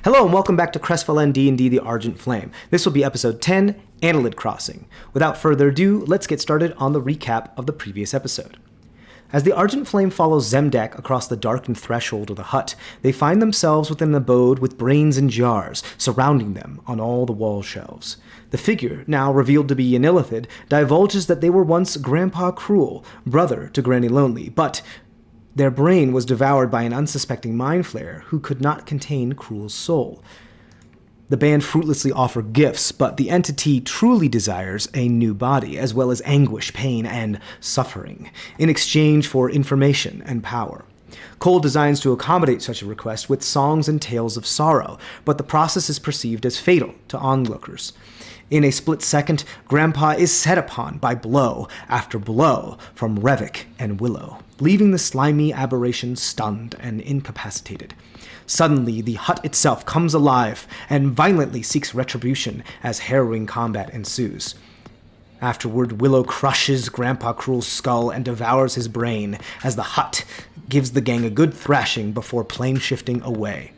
Hello and welcome back to CrestVahllen D&D The Argent Flame. This will be episode 10, Annelid Crossing. Without further ado, let's get started on the recap of the previous episode. As the Argent Flame follows Zemdak across the darkened threshold of the hut, they find themselves within an abode with brains in jars surrounding them on all the wall shelves. The figure, now revealed to be Annelid, divulges that they were once Grandpa Cruel, brother to Granny Lonely, but their brain was devoured by an unsuspecting mind flayer who could not contain Cruel's soul. The band fruitlessly offer gifts, but the entity truly desires a new body, as well as anguish, pain, and suffering, in exchange for information and power. Cole designs to accommodate such a request with songs and tales of sorrow, but the process is perceived as fatal to onlookers. In a split second, Grandpa is set upon by blow after blow from Revik and Willow, leaving the slimy aberration stunned and incapacitated. Suddenly, the hut itself comes alive and violently seeks retribution as harrowing combat ensues. Afterward, Willow crushes Grandpa Cruel's skull and devours his brain as the hut gives the gang a good thrashing before plane-shifting away.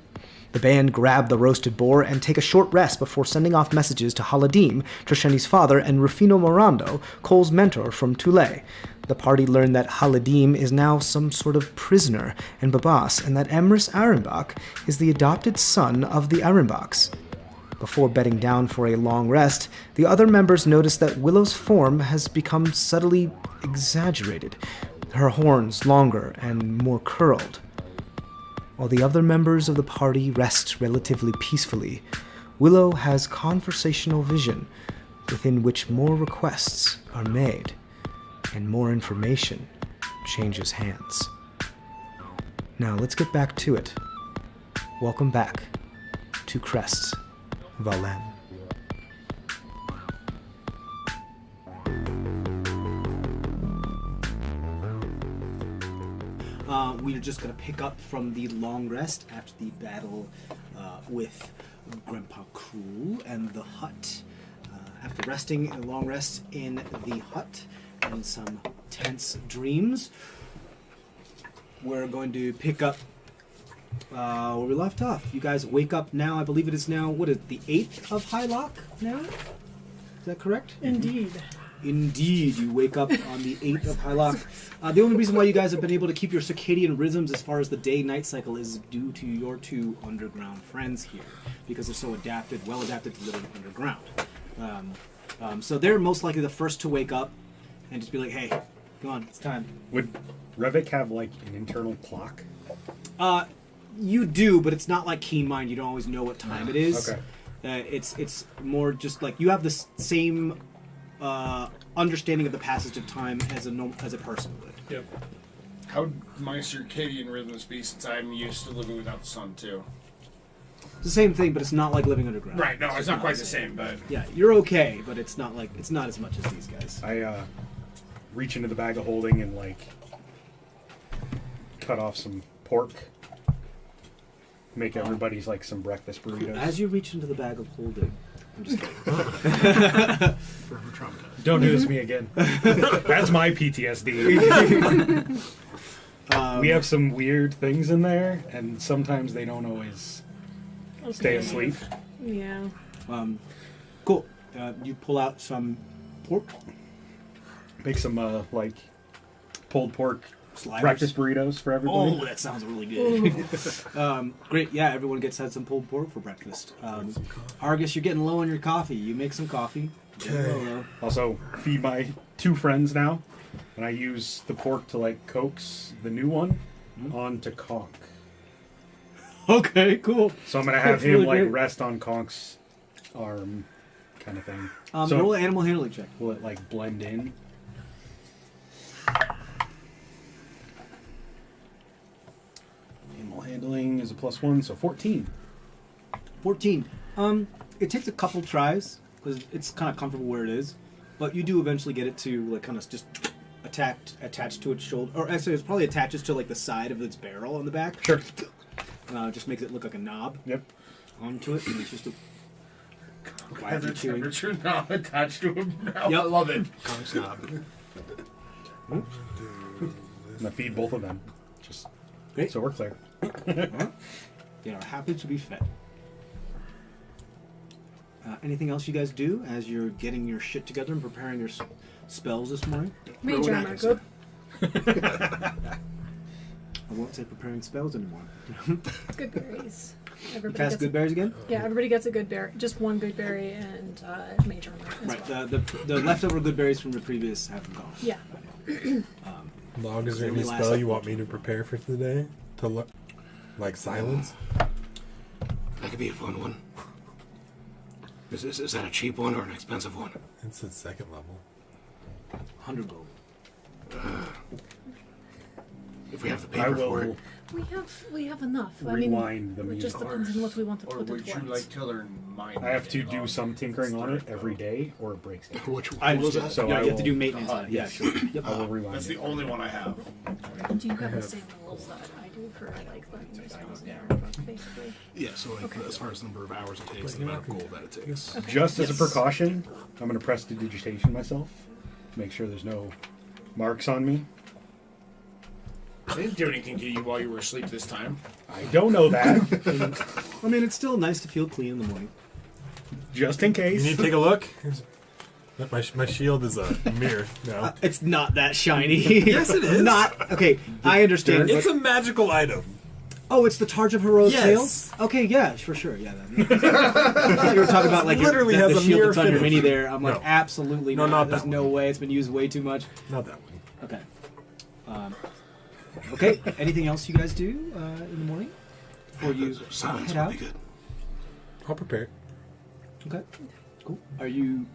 The band grab the roasted boar and take a short rest before sending off messages to Haladim, Trisheni's father, and Rufino Morando, Cole's mentor from Tule. The party learn that Haladim is now some sort of prisoner in Babas, and that Emrys Arenbach is the adopted son of the Arenbachs. Before bedding down for a long rest, the other members notice that Willow's form has become subtly exaggerated, her horns longer and more curled. While the other members of the party rest relatively peacefully, Willow has conversational vision within which more requests are made and more information changes hands. Now let's get back to it. Welcome back to CrestVahllen. We are just going to pick up from the long rest after the battle with Grandpa Cruel and the hut. After resting a long rest in the hut and some tense dreams, we're going to pick up where we left off. You guys wake up now. I believe it is now, what is it, the 8th of Hylock now? Is that correct? Indeed. Indeed, you wake up on the 8th of Hylock. The only reason why you guys have been able to keep your circadian rhythms as far as the day-night cycle is due to your two underground friends here, because they're so well adapted to living underground. So they're most likely the first to wake up and just be like, hey, come on, it's time. Would Revik have, like, an internal clock? You do, but it's not like Keen Mind. You don't always know what time it is. Okay. It's more just like you have the same understanding of the passage of time as a person would. Yep. How would my circadian rhythms be, since I'm used to living without the sun too? It's the same thing, but it's not like living underground. Right. No, it's not quite the same, but yeah, you're okay, but it's not as much as these guys. I reach into the bag of holding and, like, cut off some pork. Make everybody's, like, some breakfast burritos. As you reach into the bag of holding, I'm just kidding. forever traumatized. Don't do this to me again. That's my PTSD. We have some weird things in there, and sometimes they don't always stay asleep. Yeah. Cool. You pull out some pork. Make some, like, pulled pork Sliders. breakfast burritos for everybody. Oh, that sounds really good. Great. Yeah, everyone gets had some pulled pork for breakfast. Argus, you're getting low on your coffee. You make some coffee. Also, feed my two friends now, and I use the pork to, like, coax the new one onto Conk. Okay, cool. So I'm going to have That's him, really like, great. rest on Conk's arm kind of thing. So roll an animal handling check. Will it, like, blend in? Animal handling is a +1, so 14. 14. It takes a couple tries because it's kind of comfortable where it is, but you do eventually get it to, like, kind of just attached to its shoulder, or actually it probably attaches to, like, the side of its barrel on the back. Sure. Just makes it look like a knob. Yep. Onto it, and it's just a Has a temperature knob attached to him now. Yep. I love it. Conk's knob. And I feed both of them. Just Great. so we're clear. They are happy to be fed. Anything else you guys do as you're getting your shit together and preparing your spells this morning? Mage armor, good. I won't say preparing spells anymore. Good berries. You cast good berries again? Yeah, everybody gets a good berry. Just one good berry and mage armor as Right. well. The leftover good berries from the previous have gone. Yeah. Log, is there any Maybe last spell you time. want me to prepare for today? Like silence? That could be a fun one. Is that a cheap one or an expensive one? It's at second level. 100 gold. If we have the I paper for will it. We have enough. rewind the It just music. depends on what we want to Or put would it you like to learn mine? I have to do some tinkering on it every day, or it breaks down. Which I was will. that? So yeah, I you have to will- do maintenance on it. Yeah, yes. sure. Yep. I will rewind That's it. the only one I have. Do you have the same rules that I do for like learning new spells and armor, basically? Yeah, so like as far as the number of hours it takes, the amount of gold that it takes. Okay. Just as a Yes. precaution, I'm going to press the digitation myself to make sure there's no marks on me. I didn't do anything to you while you were asleep this time. I don't know that, I mean, it's still nice to feel clean in the morning. just in You case. need to take a look. My shield is a mirror now. It's not that shiny. Yes, it is. Not okay. I understand. It's a magical item. Oh, it's the Targe of Heroic Yes. Tales? Okay, yeah, for sure. Yeah. I thought you were talking about like Literally the has a shield mirror that's on your finish. mini there. I'm like, No. absolutely No, not. not There's that no one. way. It's been used way too much. Not that one. Okay. Okay. Anything else you guys do in the morning before you Silence head would out? be good. I'll prepare. Okay. Cool. Are you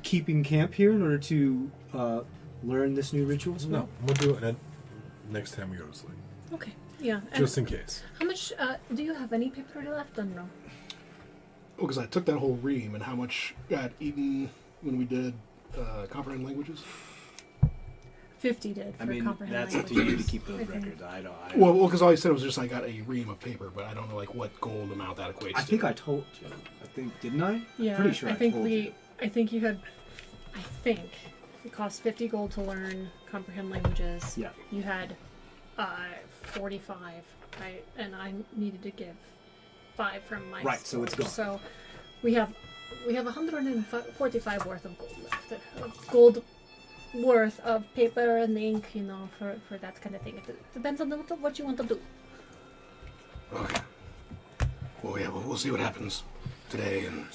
keeping camp here in order to learn this new ritual spell? No, we'll do it next time we go to sleep. Okay. Yeah. And Just in case. how much do you have any paper left? I don't know. Well, because I took that whole ream and how much got eaten when we did comprehend languages. 50 did for I mean, comprehend that's up to languages. you to keep those I think. records. I don't. Well, because all I said was just I got a ream of paper, but I don't know like what gold amount that equates I to. think I told you. I think didn't I? Yeah, Pretty sure I think told you. I think you had. I think it cost 50 gold to learn comprehend languages. Yeah. You had 45, right? And I needed to give 5 from my. Right, so it's store. gone. So we have 145 worth of gold left. Gold worth of paper and ink, you know, for that kind of thing. It depends on what you want to do. Okay. Well, yeah, we'll see what happens today and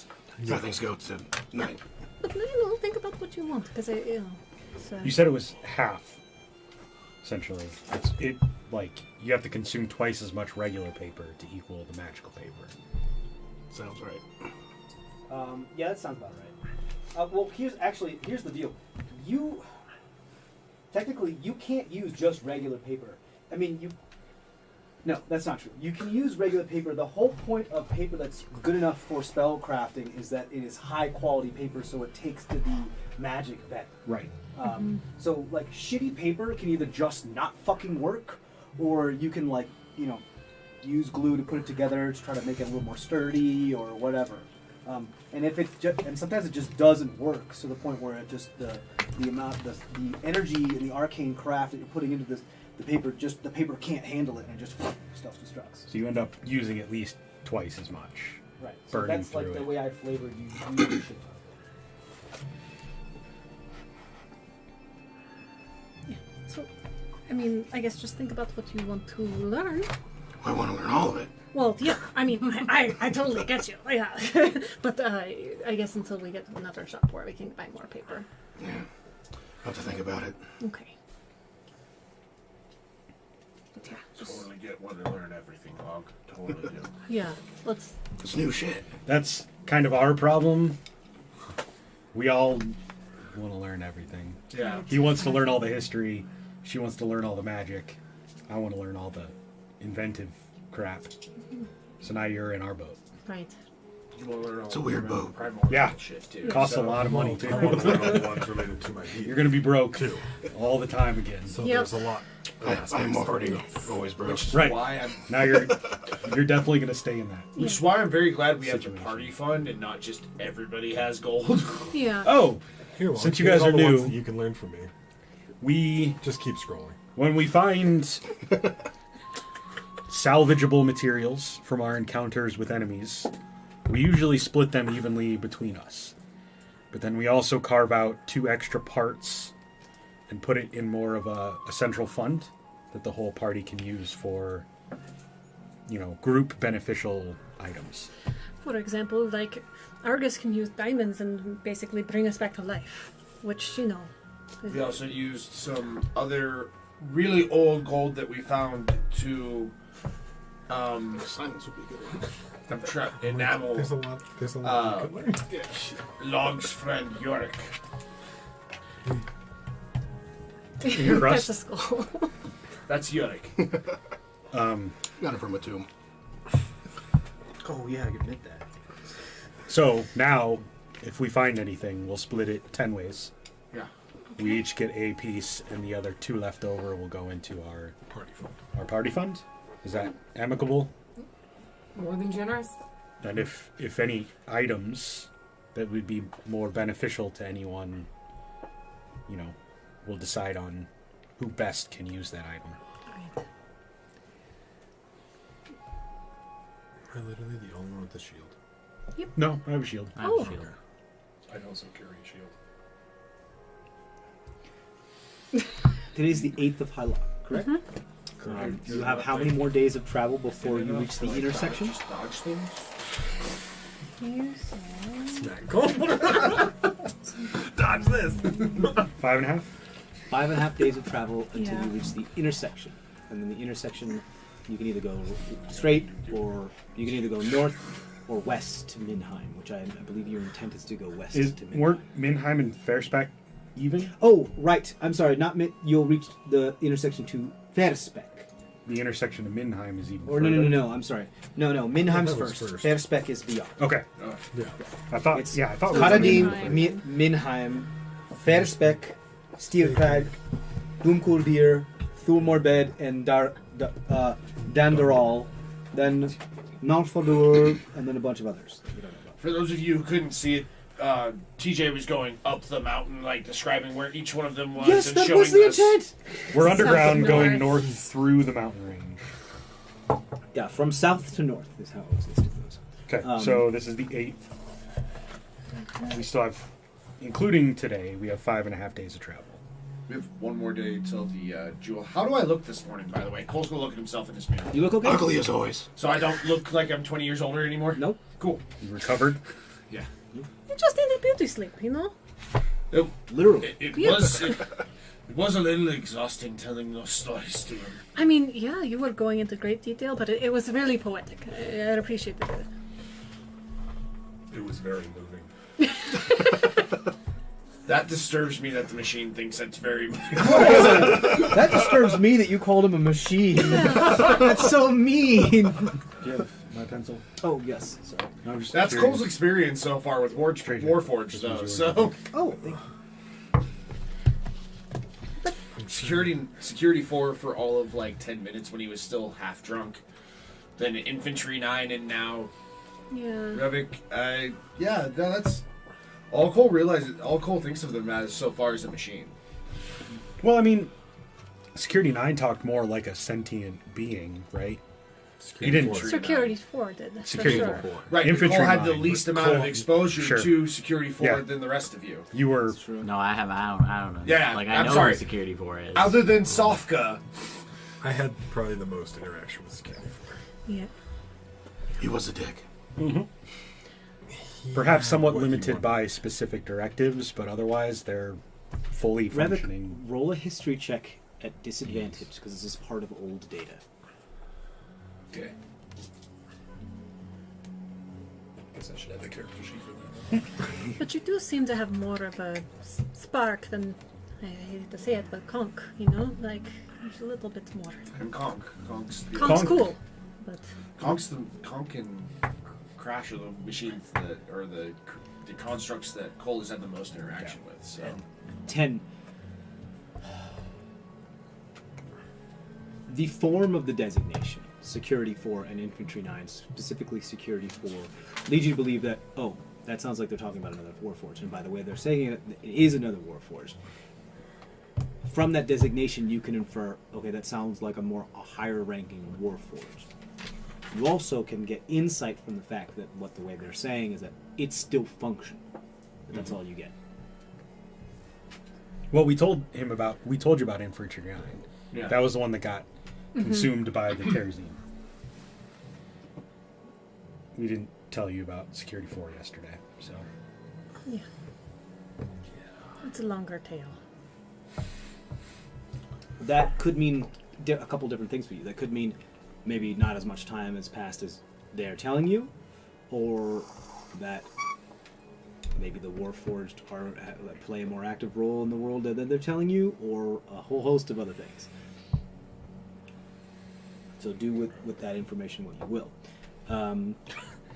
how things go tonight. But think about what you want, because So. You said it was half, essentially. You have to consume twice as much regular paper to equal the magical paper. Sounds right. Yeah, that sounds about right. Well, here's the deal. Technically, you can't use just regular paper. I mean, No, that's not true. You can use regular paper. The whole point of paper that's good enough for spell crafting is that it is high quality paper, so it takes to the magic better. Right. So, like, shitty paper can either just not fucking work, or you can, like, use glue to put it together to try to make it a little more sturdy or whatever. And if and sometimes it just doesn't work to the point where it just the energy and the arcane craft that you're putting into the paper can't handle it and it just self-destructs. So you end up using at least twice as much. Right. So Burning that's like through the it. way I flavored you really should. Yeah. So, I mean, I guess just think about what you want to learn. I want to learn all of it. Well, yeah. I mean, I totally get you. Yeah. But I guess until we get to another shop where we can buy more paper. Yeah. I'll have to think about it. Okay. But yeah. Just, Totally get want to learn everything, Log. Totally do. yeah. Let's. It's new shit. That's kind of our problem. We all want to learn everything. Yeah. He wants to learn all the history. She wants to learn all the magic. I want to learn all the inventive crap. So now you're in our boat. Right. You want to learn all It's a weird the boat. primordial Yeah. shit too. It costs a lot of money too. I want to learn all the ones related to my You're deed. going to be broke Too. all the time again. So Yep. there's a lot. I'm already always broke. Which is Right. why I'm. Now you're definitely going to stay in that. Which is why I'm very glad we have the Situation. party fund and not just everybody has gold. Yeah. Oh, Here, Log, Since you here's guys all are the ones new- that you can learn from me. we Just keep scrolling. when we find salvageable materials from our encounters with enemies, We usually split them evenly between us. But then we also carve out 2 extra parts and put it in more of a central fund that the whole party can use for, group beneficial items. For example, like Argus can use diamonds and basically bring us back to life, which is We also used some other really old gold that we found to Silence would be a good one. enamel There's a lot you could learn. Log's friend Yorick. Crust? That's a skull. That's Yorick. Got it from a tomb. Oh yeah, I admit that. So now, if we find anything, we'll split it 10 ways. Yeah. We each get a piece, and the other 2 left over will go into our Party fund. party fund. Is that amicable? More than generous. And if any items that would be more beneficial to anyone, we'll decide on who best can use that item. Am I literally the only one with the shield? No, I have a shield. I have Oh. a shield. I also carry a shield. Today's the 8th of Hylock, correct? You have how many more days of travel before you reach the intersection? Just dodge things. Smack. Dodge this. 5.5? 5.5 days of travel until Yeah. you reach the intersection. And then the intersection, you can either go straight, or you can either go north or west to Minheim, which I believe your intent is to go west to Minheim. Weren't Minheim and Fairspec even? Oh, right. I'm sorry. Not you'll reach the intersection to Verspec. The intersection of Minheim is even Or further. no. I'm sorry. No. Minheim's That was first. first. Verspec is beyond. Okay. Yeah. I thought. It's I thought. Karadin, Minheim. Minheim, Verspec, Stierkrag, Doomkurdir, Thulmorbed, and Dandaral. Then Malfadur, and then a bunch of others. that we don't know about. For those of you who couldn't see it, TJ was going up the mountain, like describing where each one of them was, Yes, and that showing was the us. intent. We're underground, South going north. north through the mountain range. Yeah, from south to north is how it was listed. Okay, Um, so this is the 8th. We still have, including today, we have 5.5 days of travel. We have one more day till the jewel. How do I look this morning, by the way? Cole's gonna look at himself in his mirror. You look okay? Ugly as always. So I don't look like I'm 20 years older anymore? Nope. Cool. You recovered? Yeah. You just needed beauty sleep, Literally. It Yeah. was a little exhausting telling those stories to him. I mean, yeah, you were going into great detail, but it was really poetic. I appreciated it. It was very moving. That disturbs me that the machine thinks that's very That disturbs me that you called him a machine. That's so mean. Do you have my pencil? Oh, yes. Sorry. No, I'm just That's curious. Cole's experience so far with Warforged, though. So Oh, thank you. security 4 for all of like 10 minutes when he was still half drunk. Then infantry 9, and now Yeah. Revik. That's all Cole realizes. All Cole thinks of them as so far is a machine. Well, I mean, Security 9 talked more like a sentient being, right? He didn't. Security 4 did. for Security sure. 4. Right, Infantry Cole had the 9, least but amount of Cole- exposure Sure. to Security 4 Yeah. than the rest of you. You were. No, I don't know. Yeah, like I I'm know sorry. who Security 4 is. Other than Sofka. I had probably the most interaction with Security 4. Yeah. He was a dick. Perhaps somewhat what he limited wanted. by specific directives, but otherwise they're fully functioning. Revik, roll a history check at disadvantage because this is part of old data. Okay. Guess I should have a character sheet for that. But you do seem to have more of a spark than, I hate to say it, but conch, Like, there's a little bit more. And Conk. Conch's the Conch's Conch. cool, but Conch and Crash are the machines that, or the constructs that Cole has had the most interaction with. So 10. The form of the designation, Security 4 and Infantry 9, specifically Security 4, leads you to believe that, that sounds like they're talking about another Warforged. And by the way, they're saying it is another Warforged. From that designation, you can infer, okay, that sounds like a higher ranking Warforged. You also can get insight from the fact that the way they're saying is that it's still functional. But that's all you get. Well, we told you about Infantry Grind. Yeah. That was the one that got consumed by the kerosene. We didn't tell you about Security 4 yesterday, so. Yeah. It's a longer tale. That could mean a couple different things for you. That could mean maybe not as much time has passed as they're telling you, or that maybe the Warforged play a more active role in the world than they're telling you, or a whole host of other things. So do with that information what you will.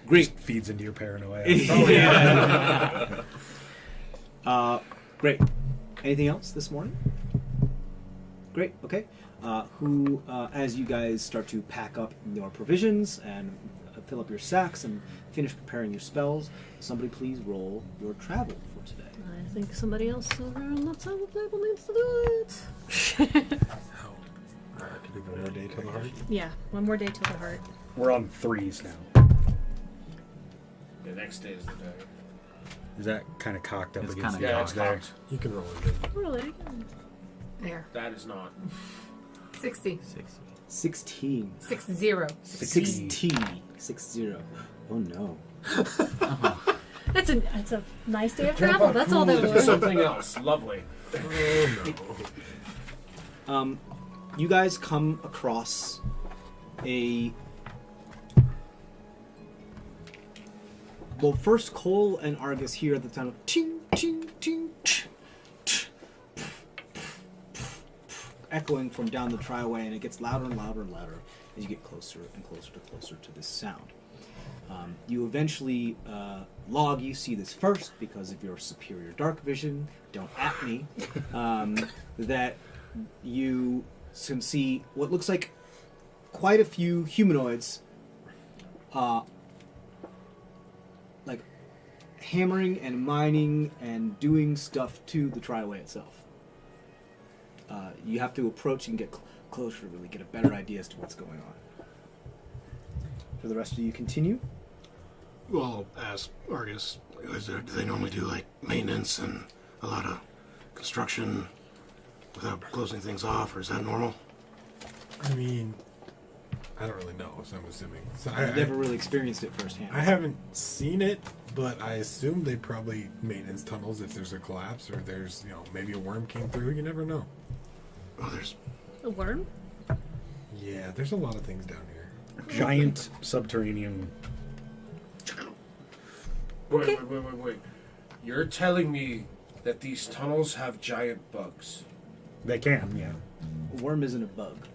Great. Just feeds into your paranoia. Great. Anything else this morning? Great. Okay. As you guys start to pack up your provisions and fill up your sacks and finish preparing your spells, somebody please roll your travel for today. I think somebody else over on that side of the table needs to do it. Could do one more day till the heart. Yeah, one more day till the heart. We're on 3s now. The next day is the day. Is that kind of cocked up It's against kinda the Yeah, odds it's there? cocked. You can roll it again. Roll it again. There. That is not. 60. 16. 60. 60. Oh no. It's a nice day of travel. That's all that was. Something else. Lovely. You guys come across well, first Cole and Argus hear the sound of ting, ting, ting, echoing from down the triway, and it gets louder and louder and louder as you get closer and closer to this sound. You eventually log, you see this first because of your superior dark vision, don't at me, that you can see what looks like quite a few humanoids like hammering and mining and doing stuff to the triway itself. You have to approach and get closer to really get a better idea as to what's going on. For the rest of you, continue. Well, I'll ask Argus, do they normally do like maintenance and a lot of construction without closing things off, or is that normal? I mean, I don't really know, so I'm assuming. So I've never really experienced it firsthand. I haven't seen it, but I assume they probably maintenance tunnels if there's a collapse or there's, maybe a worm came through. You never know. Oh, there's A worm? Yeah, there's a lot of things down here. Giant subterranean. Wait. You're telling me that these tunnels have giant bugs? They can, yeah. A worm isn't a bug.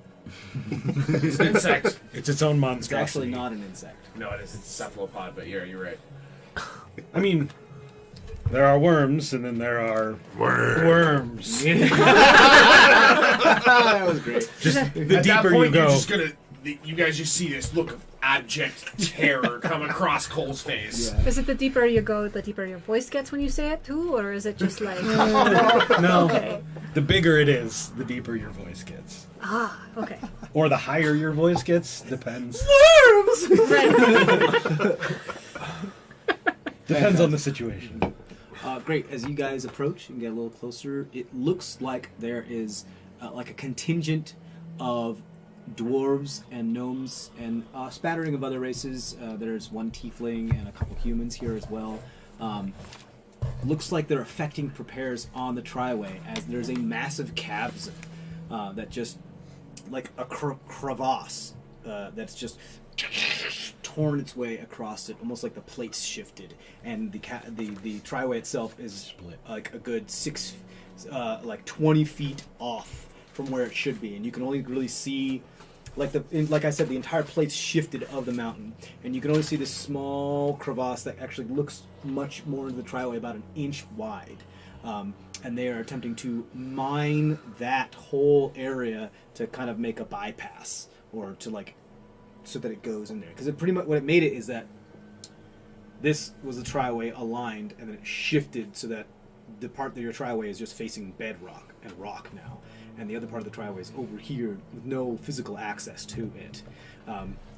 It's an insect. It's its own It's monstrosity. actually not an insect. No, it is. It's a cephalopod, but yeah, you're right. I mean, there are worms, and then there are worms. That was great. Just the At that deeper point, you go. you're just gonna. You guys just see this look of abject terror come across Cole's face. Yeah. Is it the deeper you go, the deeper your voice gets when you say it too, or is it just like? No, Okay. the bigger it is, the deeper your voice gets. Ah, okay. Or the higher your voice gets, depends. Right. Depends on the situation. Great. As you guys approach and get a little closer, it looks like there is like a contingent of dwarves and gnomes and a spattering of other races. There's one tiefling and a couple humans here as well. Looks like they're effecting repairs on the triway as there's a massive chasm that just like a crevasse that's just torn its way across it, almost like the plates shifted, and the triway itself is split like a good 20 feet off from where it should be, and you can only really see like I said, the entire plate's shifted of the mountain, and you can only see this small crevasse that actually looks much more into the triway, about an inch wide. And they are attempting to mine that whole area to kind of make a bypass, or to so that it goes in there. Because pretty much what it made it is that this was the triway aligned, and then it shifted so that the part of your triway is just facing bedrock and rock now, and the other part of the triway is over here with no physical access to it.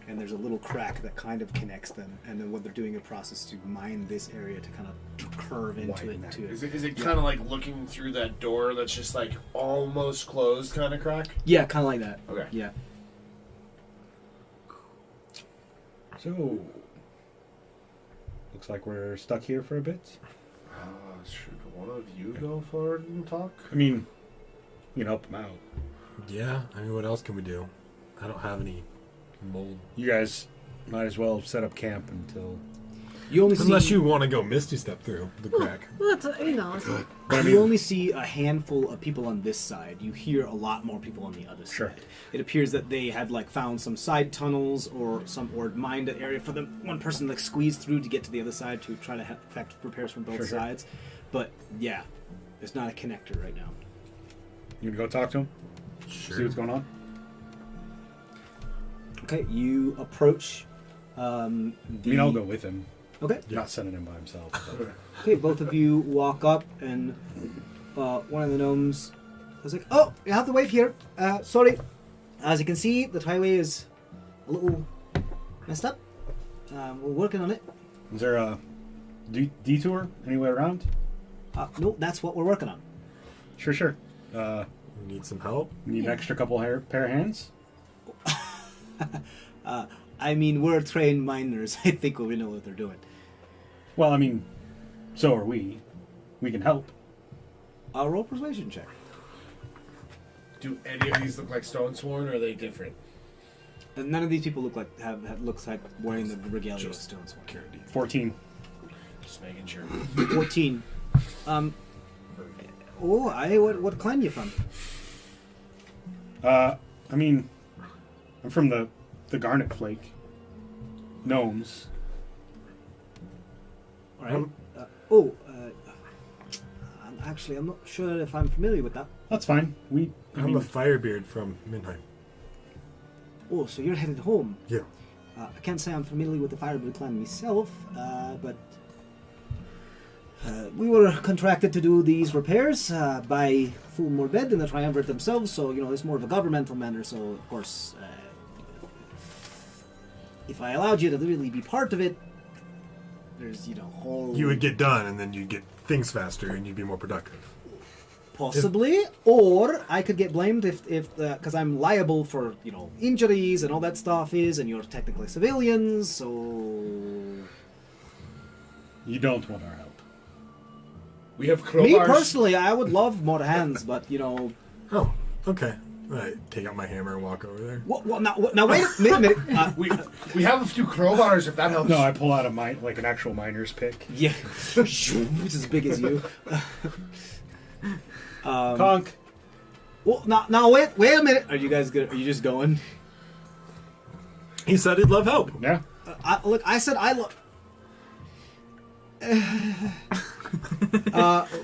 and there's a little crack that kind of connects them. And then what they're doing a process to mine this area to kind of curve into Widen it. that. To Is it kind of like looking through that door that's just like almost closed kind of crack? Yeah, kind of like that. Okay. Yeah. So, looks like we're stuck here for a bit. Should one of you go forward and talk? I mean, you can help them out. Yeah, I mean, what else can we do? I don't have any mold. You guys might as well set up camp until... You only Unless see, you want to go Misty Step through the crack. Well, it's, But I you mean, only see a handful of people on this side. You hear a lot more people on the other Sure. side. It appears that they had like found some side tunnels or mined an area for them. One person like squeezed through to get to the other side to try to effect repairs from both Sure. sides. But yeah, there's not a connector right now. you gonna go talk to him? See what's going on? Okay, you approach. I mean, I'll go with him. Okay. Not sending him by himself. But... Okay, both of you walk up, and one of the gnomes was like, "Oh, you have to wait here. Sorry. As you can see, the highway is a little messed up. We're working on it. Is there a detour anywhere around? No, that's what we're working on. Sure. We need some help. Need an extra couple pair of hands? I mean, we're trained miners. I think we know what they're doing. Well, I mean, so are we. We can help. Roll persuasion check. Do any of these look like Stone Sworn, or are they different? And none of these people look like looks like wearing the regalia of Just Stonesworn. 14. Just making sure. 14. What clan you from? I mean, I'm from the Garnet Flake. Gnomes. All right. I'm not sure if I'm familiar with that. That's fine. I'm a Firebeard from Minheim. Oh, so you're headed home. Yeah. I can't say I'm familiar with the Firebeard clan myself, but we were contracted to do these repairs by Fool Morbed and the Triumvirate themselves, so, it's more of a governmental matter, so, of course, if I allowed you to really be part of it, there's, whole... You would get done, and then you'd get things faster, and you'd be more productive. Possibly, or I could get blamed if because I'm liable for injuries and all that stuff and you're technically civilians, so You don't want our help. We have crowbars. me personally, I would love more hands, but Oh, okay. Right, take out my hammer and walk over there. now wait a minute. We have a few crowbars if that helps. No, I pull out an actual miner's pick. Yeah, it's as big as you. Conk. Well, now wait a minute. Are you guys good? Are you just going? He said he'd love help. Yeah. I said I love.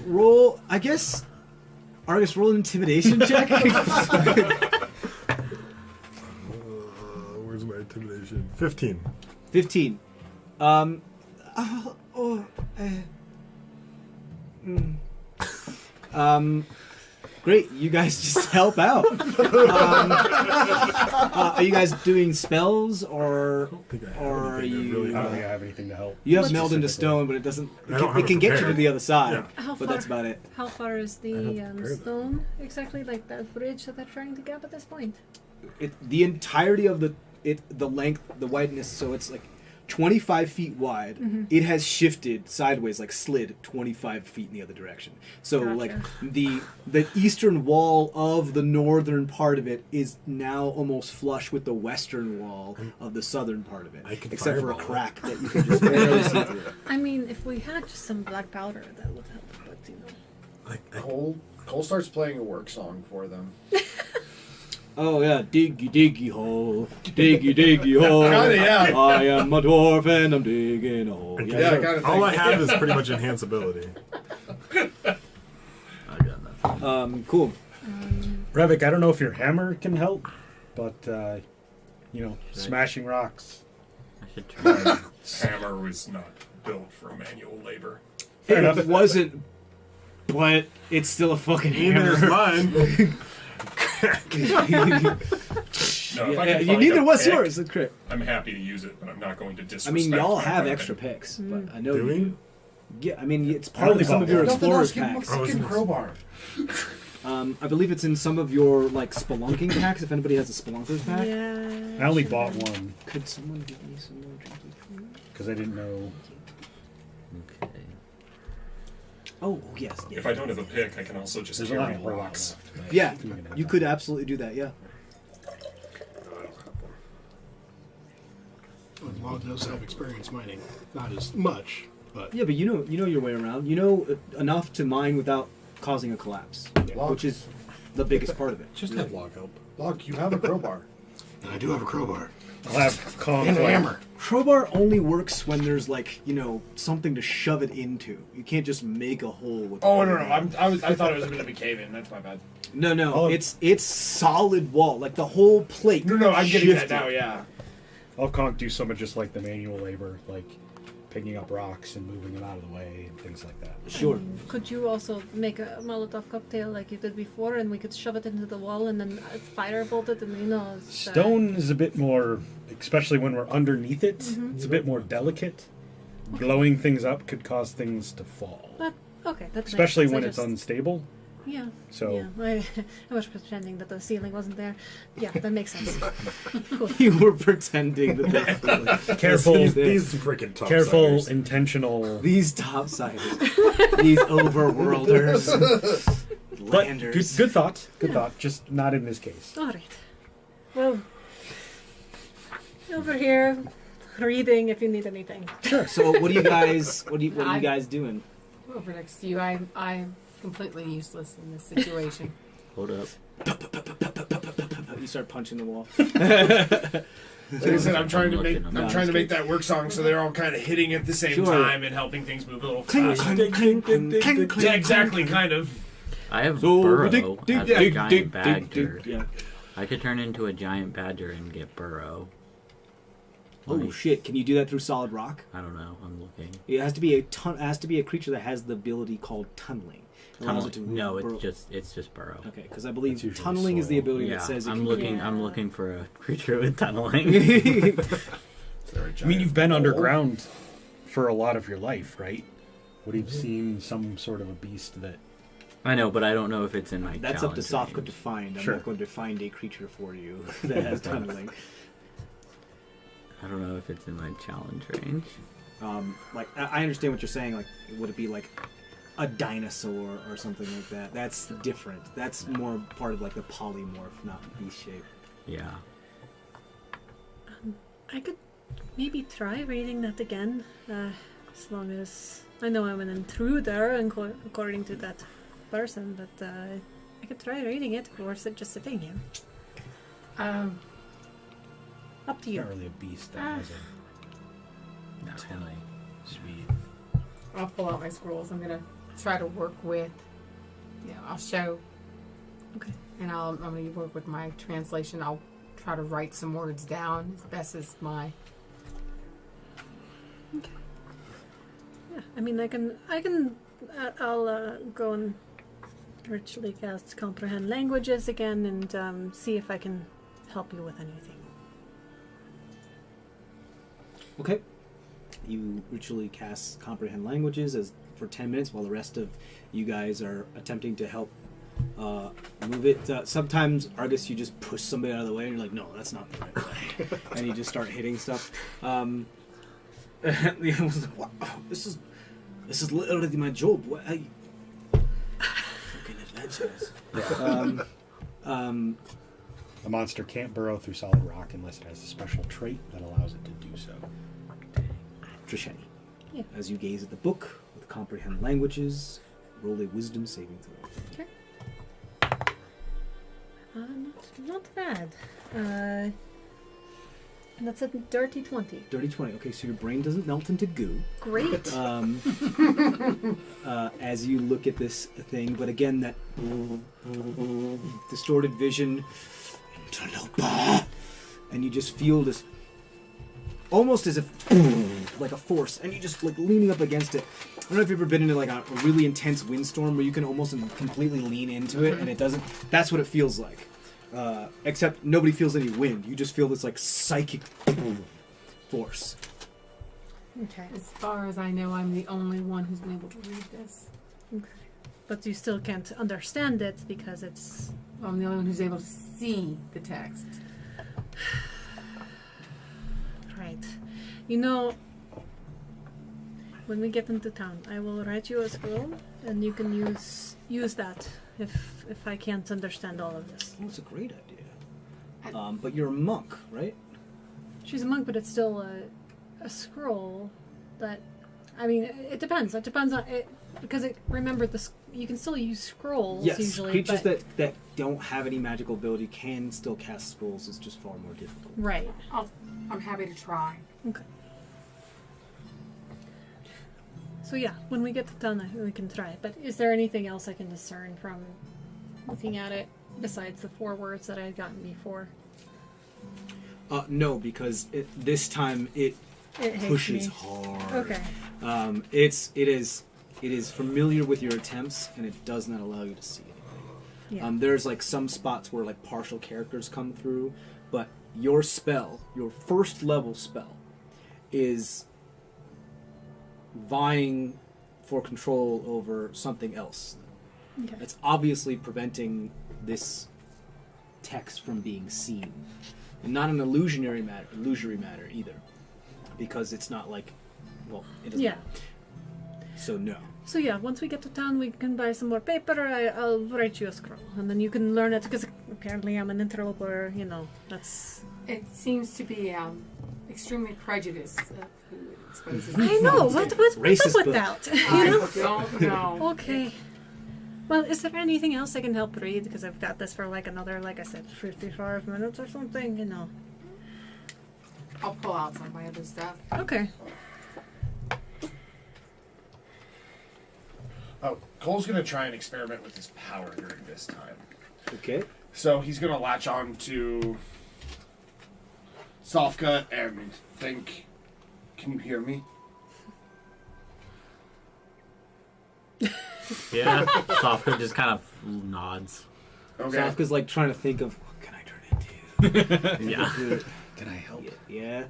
Roll. I guess. Argus, roll an intimidation check. Where's my intimidation? 15. 15. Great. You guys just help out. Are you guys doing spells or are you? I don't think I have anything to help. You have meld into stone, but it doesn't. I don't have It can it get you to prepared. the other side, How but far? that's about it. How far is I don't the prepare that. stone exactly? Like that bridge that they're trying to get at this point? The entirety of the length, the wideness, so it's like 25 feet wide. It has shifted sideways, like slid 25 feet in the other direction. So Gotcha. like the eastern wall of the northern part of it is now almost flush with the western wall of the southern part of it, I could except for a fireball it. crack that you can just barely see through. I mean, if we had just some black powder, that would help. But Cole starts playing a work song for them. Oh yeah, diggy diggy hole, diggy hole. Kinda, yeah. I am a dwarf and I'm digging a hole. Okay. Yeah, kind of All I have is pretty much enhance ability. I got nothing. Cool. Revik, I don't know if your hammer can help, but smashing rocks. I should try. Hammer was not built for manual labor. Fair It enough. wasn't, but it's still a fucking Neither is hammer. mine. No, if Yeah, I can you find neither a was pick, yours. That's correct. I'm happy to use it, but I'm not going to disrespect. I mean, y'all my have weapon. extra picks, but I know Do you we? do. Yeah, I mean, it's I part only of some bought of your one. Nothing else, explorers give him a packs. fucking crowbar. I believe it's in some of your like spelunking packs. If anybody has a spelunkers pack, Yeah. I only sure. bought one could someone give me some more drinking? because I didn't know. Okay. Oh yes. Yeah. If I don't have a pick, I can also just There's only carry a lot rocks. left. Yeah, You can have you that. could absolutely do that. Yeah. Log does have experience mining, not as much, but Yeah, but you know your way around. You know enough to mine without causing a collapse, which is the biggest part of it. Just have log help. Look, you have a crowbar. and I do have a crowbar I'll have Kong and a like, hammer. Crowbar only works when there's like something to shove it into. You can't just make a hole with. Oh a no, crowbar. I thought it was a bit of a cave in. That's my bad. No, Oh. it's solid wall, like the whole plate. No, I'm getting that shifted. now. Yeah. I'll Conk do some of just like the manual labor, like picking up rocks and moving them out of the way and things like that. Sure. Could you also make a Molotov cocktail like you did before, and we could shove it into the wall and then firebolt it, and it's, Stone is a bit more, especially when we're underneath it. Mm-hmm. It's a bit more delicate. Blowing things up could cause things to fall, But okay, that's especially makes sense. when I it's just- unstable. Yeah. So Yeah, I was pretending that the ceiling wasn't there. Yeah, that makes sense. Cool. You were pretending that careful, These freaking top careful, siders. intentional. these topsiders, these overworlders, But landers. good thought. Good thought. Just not in this case. All right. Well, over here, reading if you need anything. Sure. So what are you guys? What are you guys doing? Over next to you. I'm completely useless in this situation. Hold up. You start punching the wall. Like I said, I'm trying to make looking, I'm I'm trying to not make that work song so they're all kind of hitting at the same Sure. time and helping things move a little Clink, faster. clink, clink, clink, clink, clink, Yeah, exactly, kind of. I have So, Burrow dig, dig, as a dig, giant dig, badger. dig. Yeah. I could turn into a giant badger and get Burrow. Oh Like, shit! Can you do that through solid rock? I don't know. I'm looking. It has to be a creature that has the ability called tunneling. Allows it to No, burrow. it's just Burrow. Okay, because I believe It's usually tunneling is the soil. ability Yeah, that says it I'm can looking. Yeah. I'm looking for a creature with tunneling. I mean, you've been underground for a lot of your life, right? Would have seen some sort of a beast that. I know, but I don't know if it's in my. That's up to challenge Sofka range. to find. I'm Sure. not going to find a creature for you that has tunneling. I don't know if it's in my challenge range. Like I understand what you're saying. Like, would it be like a dinosaur or something like that? That's different. That's more part of like the polymorph, not beast shape. Yeah. I could maybe try reading that again, as long as I know I'm an intruder, according to that person. But I could try reading it, or is it just sitting here? Up to you. Not really a beast that has a No. tunneling speed. I'll pull out my scrolls. I'm gonna try to work with. I'll show. Okay. And I'm gonna work with my translation. I'll try to write some words down as best as my. Yeah, I mean, I'll go and virtually cast Comprehend Languages again and see if I can help you with anything. Okay. You ritually cast Comprehend Languages for 10 minutes while the rest of you guys are attempting to help move it. Sometimes, Argus, you just push somebody out of the way and you're like, no, that's not the right way. And you just start hitting stuff. The other one's like, wow, this is literally my job. What are you? Fucking adventures. A monster can't burrow through solid rock unless it has a special trait that allows it to do so. Trishani. Yeah. As you gaze at the book with Comprehend Languages, roll a wisdom saving throw. Not bad. And that's a dirty 20. Dirty 20. Okay, so your brain doesn't melt into goo. Great. As you look at this thing, but again, that distorted vision, and you just feel this, almost as if like a force, and you just like leaning up against it. I don't know if you've ever been into like a really intense windstorm where you can almost completely lean into it, and it doesn't. That's what it feels like. except nobody feels any wind. You just feel this like psychic force. Okay. As far as I know, I'm the only one who's been able to read this. Okay. But you still can't understand it because it's... I'm the only one who's able to see the text. Right. You know, when we get into town, I will write you a scroll, and you can use that if I can't understand all of this. Well, that's a great idea. But you're a monk, right? She's a monk, but it's still a scroll that... I mean, it depends. It depends on it because remember you can still use scrolls Yes, usually. creatures but, that don't have any magical ability can still cast scrolls. It's just far more difficult. right. I'm happy to try. Okay. So yeah, when we get to town, we can try it. But is there anything else I can discern from looking at it besides the 4 words that I had gotten before? No, because this time it It pushes hates me. hard. Okay. It is familiar with your attempts, and it does not allow you to see anything. Yeah. There's like some spots where like partial characters come through, but your spell, your first level spell, is vying for control over something else. Okay. It's obviously preventing this text from being seen, and not an illusory matter either, because it's not like, well, it doesn't. Yeah. So no. So yeah, once we get to town, we can buy some more paper. I'll write you a scroll, and then you can learn it. Because apparently, I'm an interloper. You know, that's. It seems to be extremely prejudiced of who it exposes. I know. What's up Racist with book. that? I You know. don't know. Okay. Well, is there anything else I can help read? Because I've got this for like another, like I said, 55 minutes or something. You know. I'll pull out some of my other stuff. Okay. Oh, Cole's gonna try and experiment with his power during this time. Okay. So he's gonna latch on to Sofka and think, "Can you hear me?" Yeah, Sofka just kind of nods. Okay. Sofka's like trying to think of what can I turn into. Yeah. Can I help? Yeah.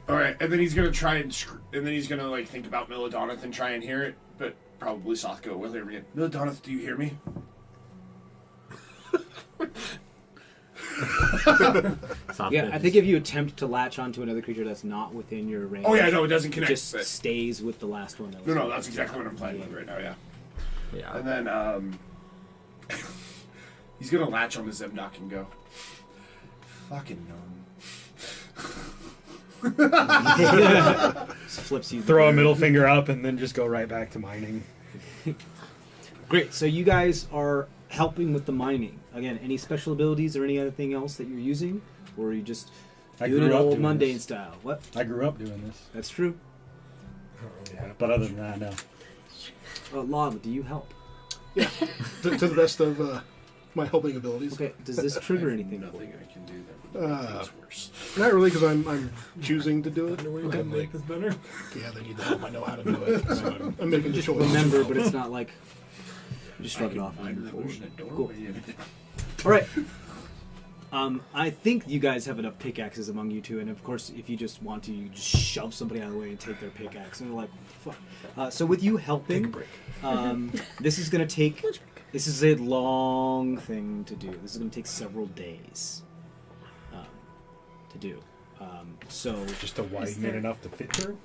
All right, and then he's gonna try and then he's gonna like think about Milodonoth and try and hear it, but probably Sofka will hear me. Milodonoth, do you hear me? Sofka Yeah, I think if you attempt to latch onto another creature that's not within your range, Oh yeah, no, it doesn't it connect. just but- stays with the last one. That no, was no, that's exactly what I'm playing with right now. Yeah. Yeah. And then he's gonna latch on to Zemdok and go, "Fucking gnome." Just flips you. Throw a middle finger up and then just go right back to mining. Great. So you guys are helping with the mining. Again, any special abilities or any other thing else that you're using, or are you just I doing it grew up old doing mundane this. style? What? I grew up doing this. That's true. Yeah, but other than that, no. Lon, do you help? Yeah, to the best of my helping abilities. Okay. Does this trigger anything? for Nothing you? I can do that makes worse. Not really, because I'm choosing to do it. You can make this better. Yeah, they need the help. I know how to do it. So I'm making the choice. Remember, but it's not like you just shrug it off. and move forward. Cool. All right. I think you guys have enough pickaxes among you two, and of course, if you just want to, you just shove somebody out of the way and take their pickaxe, and they're like, "Fuck." So with you helping, this is going to take. This is a long thing to do. This is going to take several days to do. So Just to widen it enough to fit through?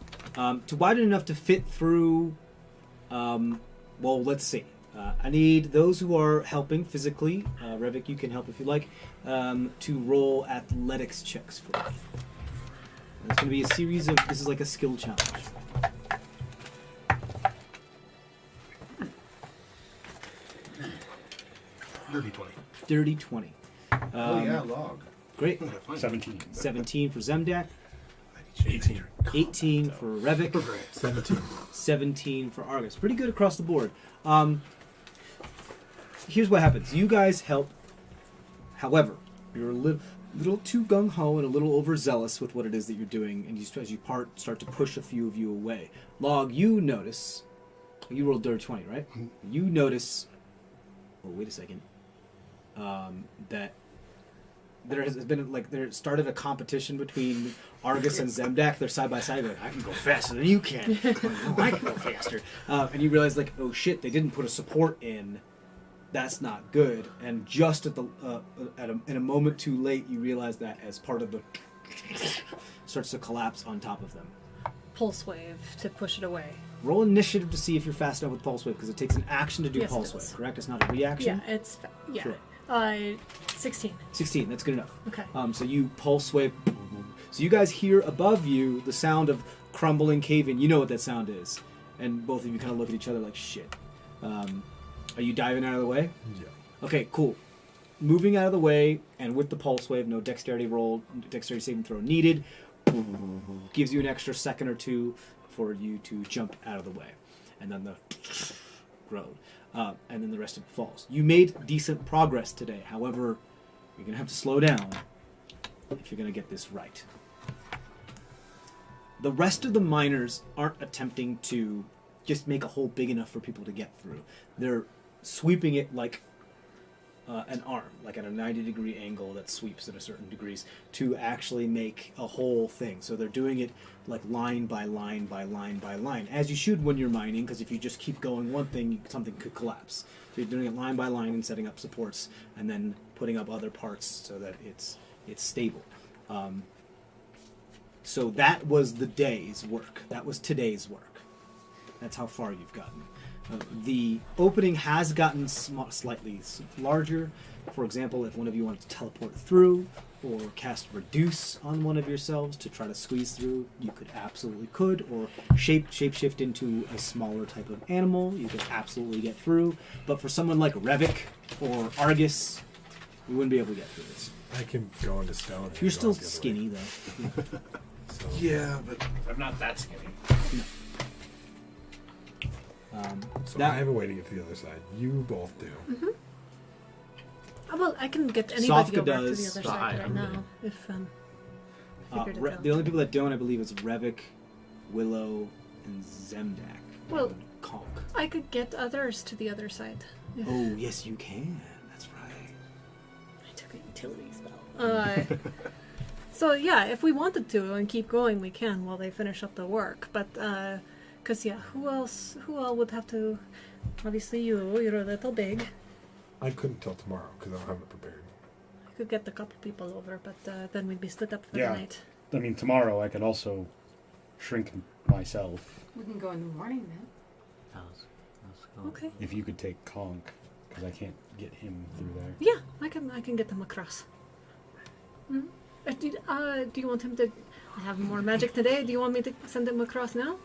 to widen enough to fit through. Well, let's see. I need those who are helping physically. Revik, you can help if you like. To roll athletics checks for me. It's going to be a series of. This is like a skill challenge. Dirty 20. Dirty 20. Oh yeah, log. Great. 17. 17 for Zemdak. 18. 18 for Revik. 17. 17 for Argus. Pretty good across the board. Here's what happens. You guys help. However, you're a little too gung-ho and a little overzealous with what it is that you're doing, and as you start to push a few of you away. Log, you notice. You rolled dirty 20, right? You notice. Oh, wait a second. that there has been there started a competition between Argus and Zemdak. They're side by side. Like, I can go faster than you can. No, I can go faster. And you realize oh shit, they didn't put a support in. That's not good. And just at in a moment too late, you realize that as part of the starts to collapse on top of them. Pulse wave to push it away. Roll initiative to see if you're fast enough with Pulse Wave, because it takes an action to do Yes, Pulse it Wave, does. correct? It's not a reaction? Yeah, it's... Yeah. Sure. 16. 16, that's good enough. Okay. So you Pulse Wave. So you guys hear above you the sound of crumbling caving. You know what that sound is. And both of you kind of look at each other like, shit. Are you diving out of the way? Yeah. Okay, cool. Moving out of the way, and with the Pulse Wave, no dexterity saving throw needed. Gives you an extra second or two for you to jump out of the way. And then the road. And then the rest of it falls. You made decent progress today. However, you're going to have to slow down if you're going to get this right. The rest of the miners aren't attempting to just make a hole big enough for people to get through. They're sweeping it like an arm, like at a 90-degree angle that sweeps at a certain degrees to actually make a whole thing. So they're doing it like line by line by line by line, as you should when you're mining, because if you just keep going one thing, something could collapse. So you're doing it line by line and setting up supports and then putting up other parts so that it's stable. So that was the day's work. That was today's work. That's how far you've gotten. The opening has gotten slightly larger. For example, if one of you wanted to teleport through or cast Reduce on one of yourselves to try to squeeze through, you absolutely could. Or shapeshift into a smaller type of animal, you could absolutely get through. But for someone like Revik or Argus, you wouldn't be able to get through this. I can go into stone. You're still skinny, though. So, Yeah, but I'm not that skinny. so I have a way to get to the other side. You both do. Mm-hmm. Well, I can get anybody Sofka over to the does. other side right now if figured it out. The only people that don't, I believe, is Revik, Willow, and Zemdak. Well- and Conk. I could get others to the other side. If Oh, yes, you can. That's right. I took a utility spell. So yeah, if we wanted to and keep going, we can while they finish up the work. But because who all would have to? Obviously, you're a little big. I couldn't till tomorrow because I don't have it prepared. I could get a couple people over, but then we'd be split up for Yeah. the night. I mean, tomorrow I could also shrink myself We can go in the morning then. Let's go. Okay. if you could take Conk, because I can't get him through there. Yeah, I can get them across. Mm-hmm. Do you want him to have more magic today? Do you want me to send him across now?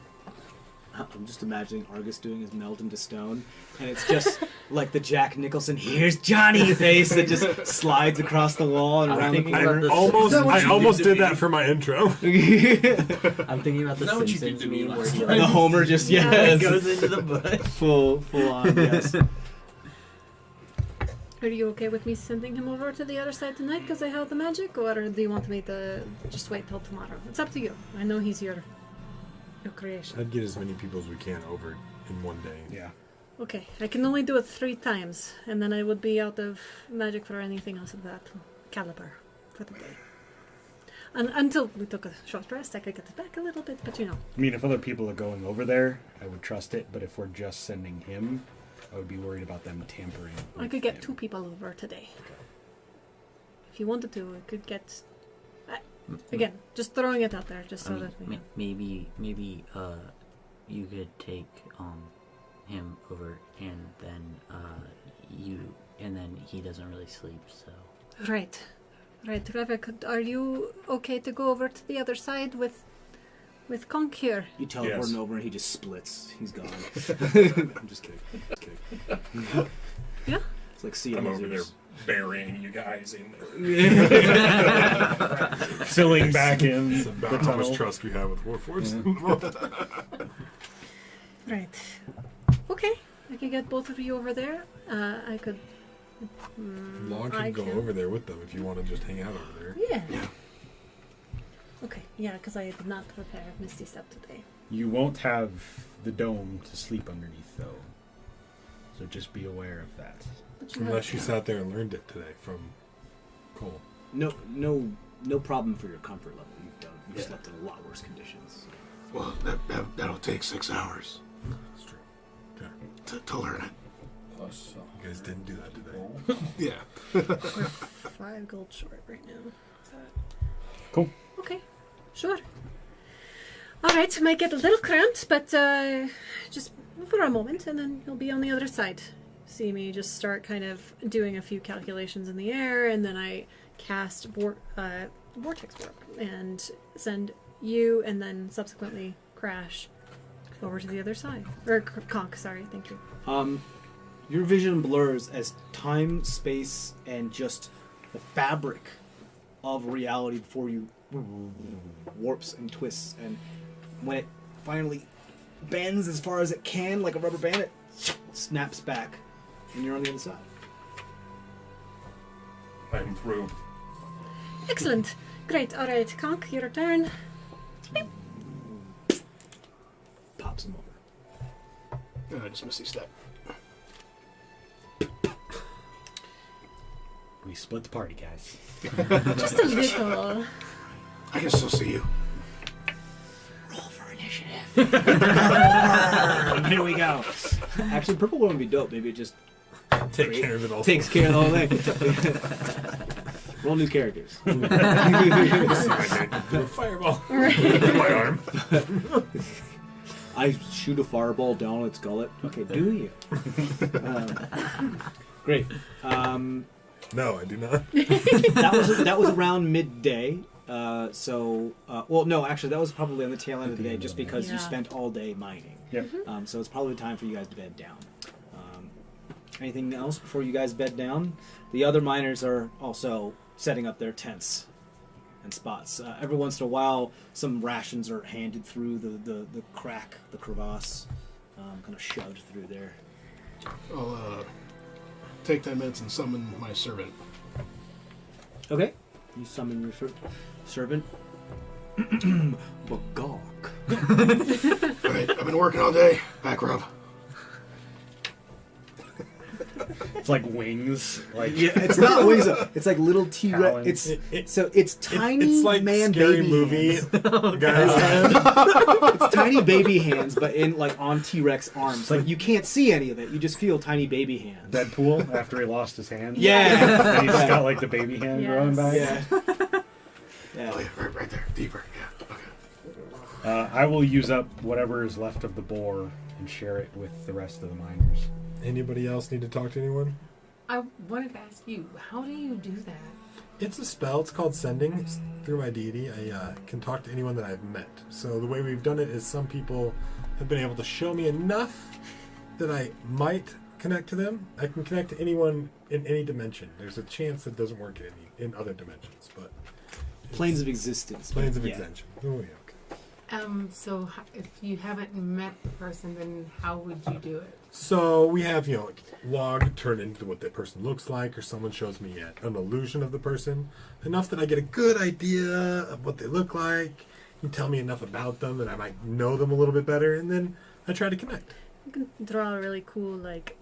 I'm just imagining Argus doing his melt into stone, and it's just like the Jack Nicholson "Here's Johnny" face that just slides across the wall and I'm around the thinking corner. about I almost did that for my intro. I'm thinking about the Is that what you Simpsons did to me meme where last he time? like, The Homer just goes into the bush. full on, yes. Are you okay with me sending him over to the other side tonight because I have the magic, or do you want me to just wait till tomorrow? It's up to you. I know he's your creation. I'd get as many people as we can over in one day. Yeah. Okay, I can only do it 3 times, and then I would be out of magic for anything else of that caliber for the day. And until we took a short rest, I could get it back a little bit, but I mean, if other people are going over there, I would trust it. But if we're just sending him, I would be worried about them tampering. I with could get him. 2 people over today. If you wanted to, I could get... Again, just throwing it out there, just I so mean, that we... maybe you could take him over, and then he doesn't really sleep. So Right, Revik, are you okay to go over to the other side with Conk here? You teleport Yes. him over and he just splits. He's gone. I'm just kidding. Yeah? It's like sea I'm over there lizards. burying you guys in there. filling back in It's the about how tunnel. much trust we have with Warforged. Right. Okay, I can get both of you over there. I could... Log I can go can- over there with them if you want to just hang out over there. Yeah. Okay, yeah, because I did not prepare Misty Step today. You won't have the dome to sleep underneath, though. So just be aware of that. But you Unless have- you sat there and learned it today from Cole. No problem for your comfort level. You've slept in a lot worse conditions. Well, that'll take 6 hours That's true. Okay. to learn it. Plus, You guys didn't do that today. Yeah. We're 5 gold short right now. Cool. Okay, sure. Alright, might get a little cramped, but just for a moment, and then you'll be on the other side. See me just start kind of doing a few calculations in the air, and then I cast Vortex Warp and send you, and then subsequently Crash over to the other side. Or Conk, sorry, thank you. Your vision blurs as time, space, and just the fabric of reality before you warps and twists, and when it finally bends as far as it can, like a rubber band, it snaps back, and you're on the other side. I'm through. Excellent. Great. Alright, Conk, your turn. Pops him over. Just missed a step. We split the party, guys. Just a little. I can still see you. Roll for initiative. Here we go. Actually, purple one would be dope. Maybe it just Take care of it all. takes care of the whole thing. Roll new characters. Fireball. My arm. I shoot a fireball down its gullet. Okay, do you? Great. No, I do not. That was around midday. Well, no, actually, that was probably on the tail end of the day, just because you Yeah. spent all day mining. Yep. So it's probably time for you guys to bed down. Anything else before you guys bed down? The other miners are also setting up their tents and spots. Every once in a while, some rations are handed through the crack, the crevasse, kind of shoved through there. I'll take 10 minutes and summon my servant. Okay. You summon your servant. Bagok. Alright, I've been working all day. Back rub. It's like wings. Like Yeah, it's not wings up. It's like little T-Rex. Talons. It's tiny It's like man scary baby movie. hands. Guys, It's tiny baby hands, but in like on T-Rex arms. Like you can't see any of it. You just feel tiny baby hands. Deadpool after he lost his hand. Yeah. And he's just got like the baby hand Yes. growing back. Yeah. Oh Yeah. yeah, right there. Deeper. Yeah. Okay. I will use up whatever is left of the boar and share it with the rest of the miners. anybody else need to talk to anyone? I wanted to ask you, how do you do that? It's a spell. It's called Sending. It's through my deity. I can talk to anyone that I've met. So the way we've done it is some people have been able to show me enough that I might connect to them. I can connect to anyone in any dimension. There's a chance that it doesn't work in other dimensions, but Planes of existence. planes of Yeah. extension. Oh yeah. Okay. So if you haven't met the person, then how would you do it? So we have, like log turn into what that person looks like, or someone shows me an illusion of the person, enough that I get a good idea of what they look like. You tell me enough about them that I might know them a little bit better, and then I try to connect. You can draw a really cool, like,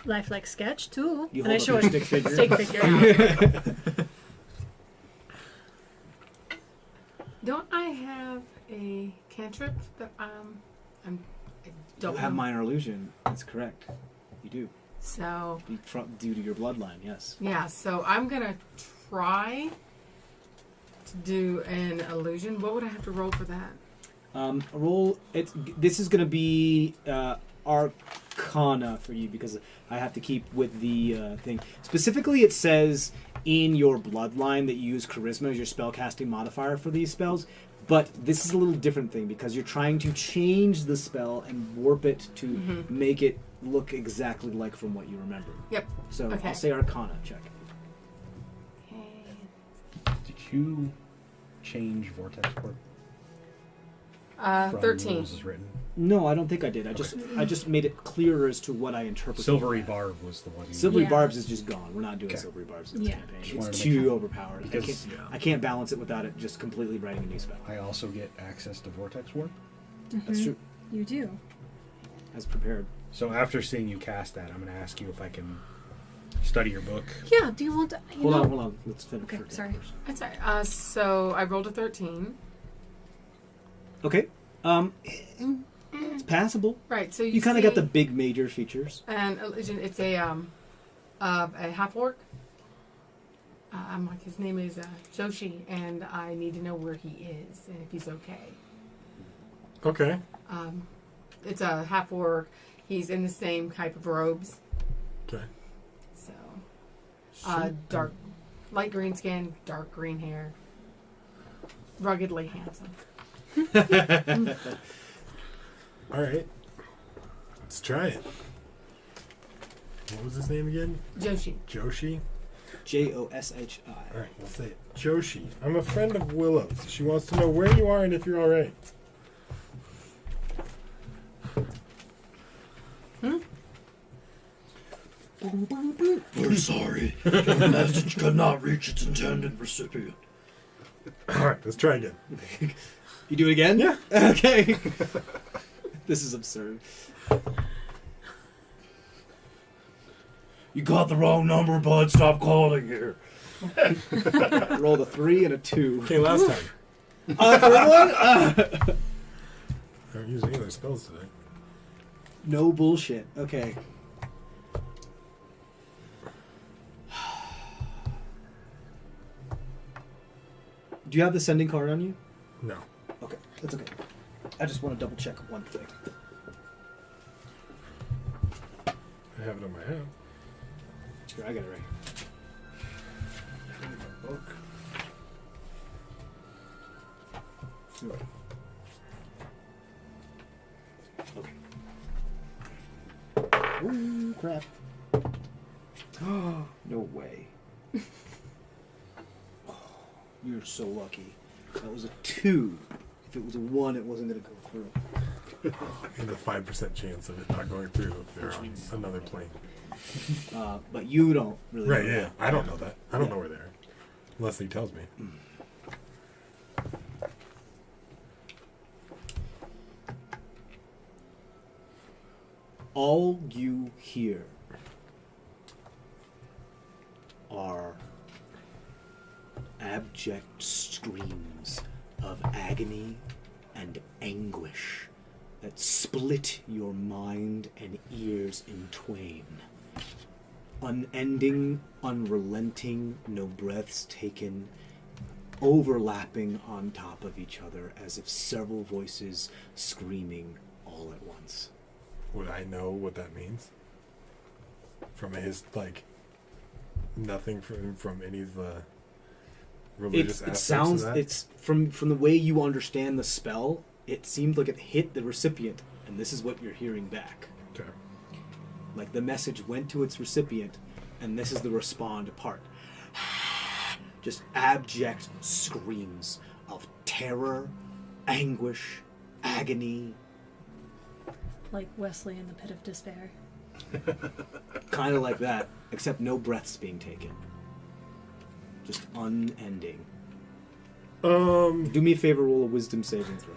lifelike sketch, too. You and I hold show up it. your stick figure. Stick figure. Don't I have a cantrip that I don't You have know. minor illusion. That's correct. You do. So Due to your bloodline, yes. yeah, so I'm gonna try to do an illusion. What would I have to roll for that? Roll. This is going to be Arcana for you because I have to keep with the thing. Specifically, it says in your bloodline that you use charisma as your spellcasting modifier for these spells. But this is a little different thing because you're trying to change the spell and warp it to make it look exactly like from what you remember. Yep. So Okay. I'll say Arcana check. Okay. Did you change Vortex Warp? From 13. rules as written? No, I don't think I did. I just made it clearer as to what I interpreted. Silvery Barb was the one. you Silvery Yeah. Barbs is just gone. We're not doing Okay. Silvery Barbs in this Yeah. campaign. Just It's wanted to too make sure. overpowered. Because I can't balance it without it just completely writing a new spell. I also get access to Vortex Warp. That's true. You do. As prepared. So after seeing you cast that, I'm going to ask you if I can study your book. Yeah, do you want to... Hold on. Let's finish. Okay, her turn sorry. first. That's all right. So I rolled a 13. Okay. It's passable. Right. So You kind of got the big major features. And it's a half orc. I'm like, his name is Joshi, and I need to know where he is and if he's okay. Okay. It's a half orc. He's in the same type of robes. Okay. So, dark, light green skin, dark green hair, ruggedly handsome. All right. Let's try it. What was his name again? Joshi. Joshi? Joshi. All right, we'll say it. Joshi. I'm a friend of Willow's. She wants to know where you are and if you're all right. We're sorry. The message could not reach its intended recipient. All right, let's try again. You do it again? Yeah. Okay. This is absurd. You got the wrong number, bud. Stop calling here. I rolled a 3 and a 2. Okay, last time. For one? I haven't used any of their spells today. No bullshit. Okay. Do you have the sending card on you? No. Okay, that's okay. I just want to double check one thing. I have it on my hand. Here, I got it right. In my book. Here. Okay. Ooh, crap. No way. Oh, you're so lucky. That was a 2. If it was a 1, it wasn't going to go through. And a 5% chance of it not going through if they're on another plane. But you don't really Right, know yeah. that. I don't know that. I don't know where they are. Unless he tells me. All you hear are abject screams of agony and anguish that split your mind and ears in twain. Unending, unrelenting, no breaths taken, overlapping on top of each other as if several voices screaming all at once. Would I know what that means? From his, like, nothing from any of the religious aspects sounds, of that? it's from the way you understand the spell, it seemed like it hit the recipient, and this is what you're hearing back. Okay. Like the message went to its recipient, and this is the respond part. Just abject screams of terror, anguish, agony. Like Wesley in the pit of despair. Kind of like that, except no breaths being taken. Just unending. Do me a favor, roll a wisdom saving throw.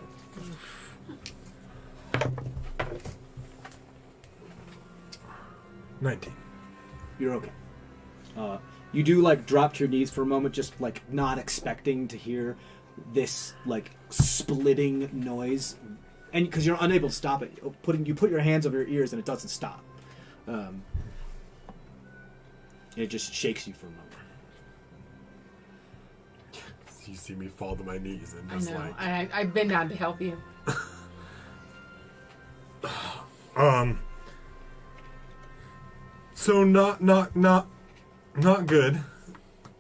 19. You're okay. You do like drop to your knees for a moment, just like not expecting to hear this like splitting noise, and because you're unable to stop it, you put your hands over your ears and it doesn't stop. It just shakes you for a moment. You see me fall to my knees and I just know. like I've been down to help you. So not good.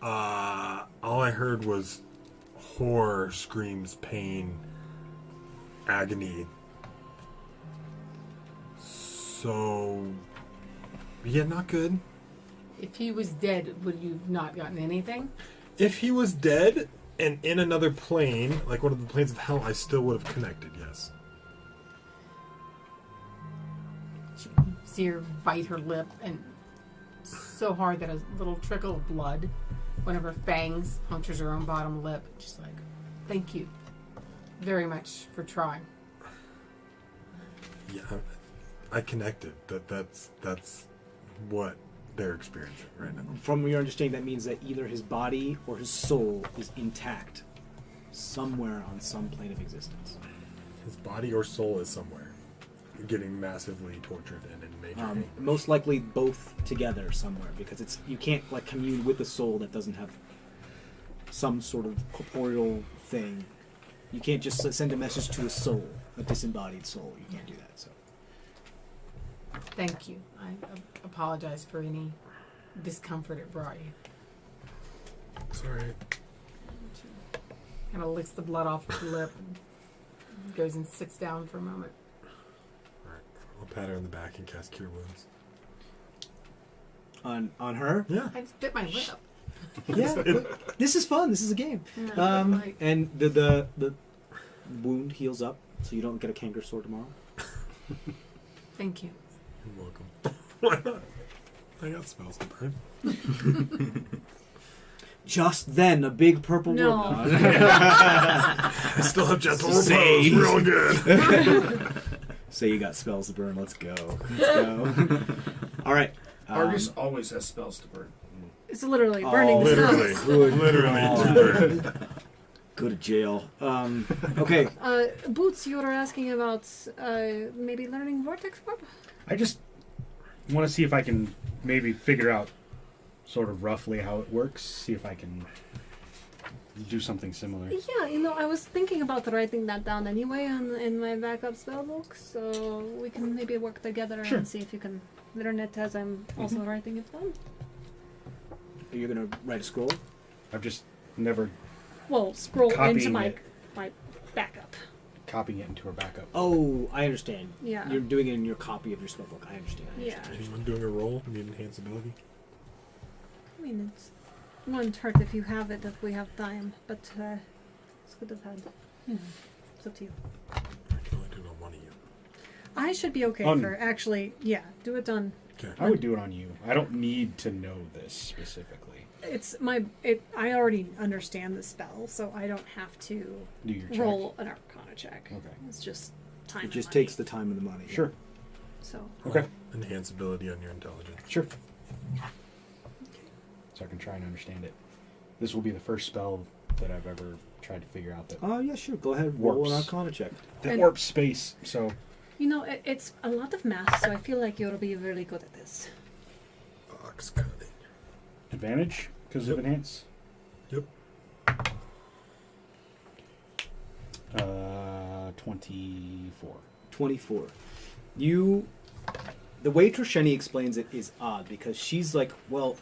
All I heard was horror, screams, pain, agony. So yeah, not good. If he was dead, would you have not gotten anything? If he was dead and in another plane, like one of the planes of hell, I still would have connected, yes. She see her bite her lip, and so hard that a little trickle of blood, one of her fangs punctures her own bottom lip. She's like, thank you very much for trying. Yeah, I connected. That's what they're experiencing right now. From your understanding, that means that either his body or his soul is intact somewhere on some plane of existence. His body or soul is somewhere, getting massively tortured and in major pain. Most likely both together somewhere, because you can't like commune with a soul that doesn't have some sort of corporeal thing. You can't just send a message to a soul, a disembodied soul. You can't do that. So. Thank you. I apologize for any discomfort it brought you. Sorry. Kind of licks the blood off her lip and goes and sits down for a moment. Alright. I'll pat her in the back and cast Cure Wounds. On her? Yeah. I just bit my lip. Yeah. This is fun. This is a game. Yeah, like- And the wound heals up, so you don't get a canker sore tomorrow. Thank you. You're welcome. Why not? I got spells to burn. Just then, a big purple No. I still have gentle repose. Save. Real good. Say you got spells to burn. Let's go. Let's go. All right. Argus always has spells to burn. It's literally burning the Literally. spells. Literally. To burn. Go to jail. Okay. Boots, you were asking about maybe learning Vortex Warp? I just want to see if I can maybe figure out sort of roughly how it works. See if I can do something similar. Yeah, I was thinking about writing that down anyway in my backup spell book, so we can maybe work together Sure. and see if you can learn it as I'm also writing it down. Are you going to write a scroll? I've just never Well, scroll Copying into my it. backup. copying it into a backup. Oh, I understand. Yeah. You're doing it in your copy of your spellbook. I understand. Yeah. Anyone doing a roll? Need enhance ability? I mean, it won't hurt if you have it, if we have time, but it's good to have had. It's up to you. I can only do it on one of you. I should be okay On- for actually, yeah, do it on. Okay. I would do it on you. I don't need to know this specifically. I already understand the spell, so I don't have to Do your check. roll an Arcana check. Okay. It's just time. It and just money. takes the time and the money. Sure. So Okay. Enhance ability on your intelligence. Sure. So I can try and understand it. This will be the first spell that I've ever tried to figure out that Oh, yeah, sure. Go ahead. Roll an Warps. Arcana check. that And- warps space. So it's a lot of math, so I feel like you'll be really good at this. Ox cutting. advantage because of enhance. Yep. 24. 24. The way Trisheni explains it is odd because she's like, well,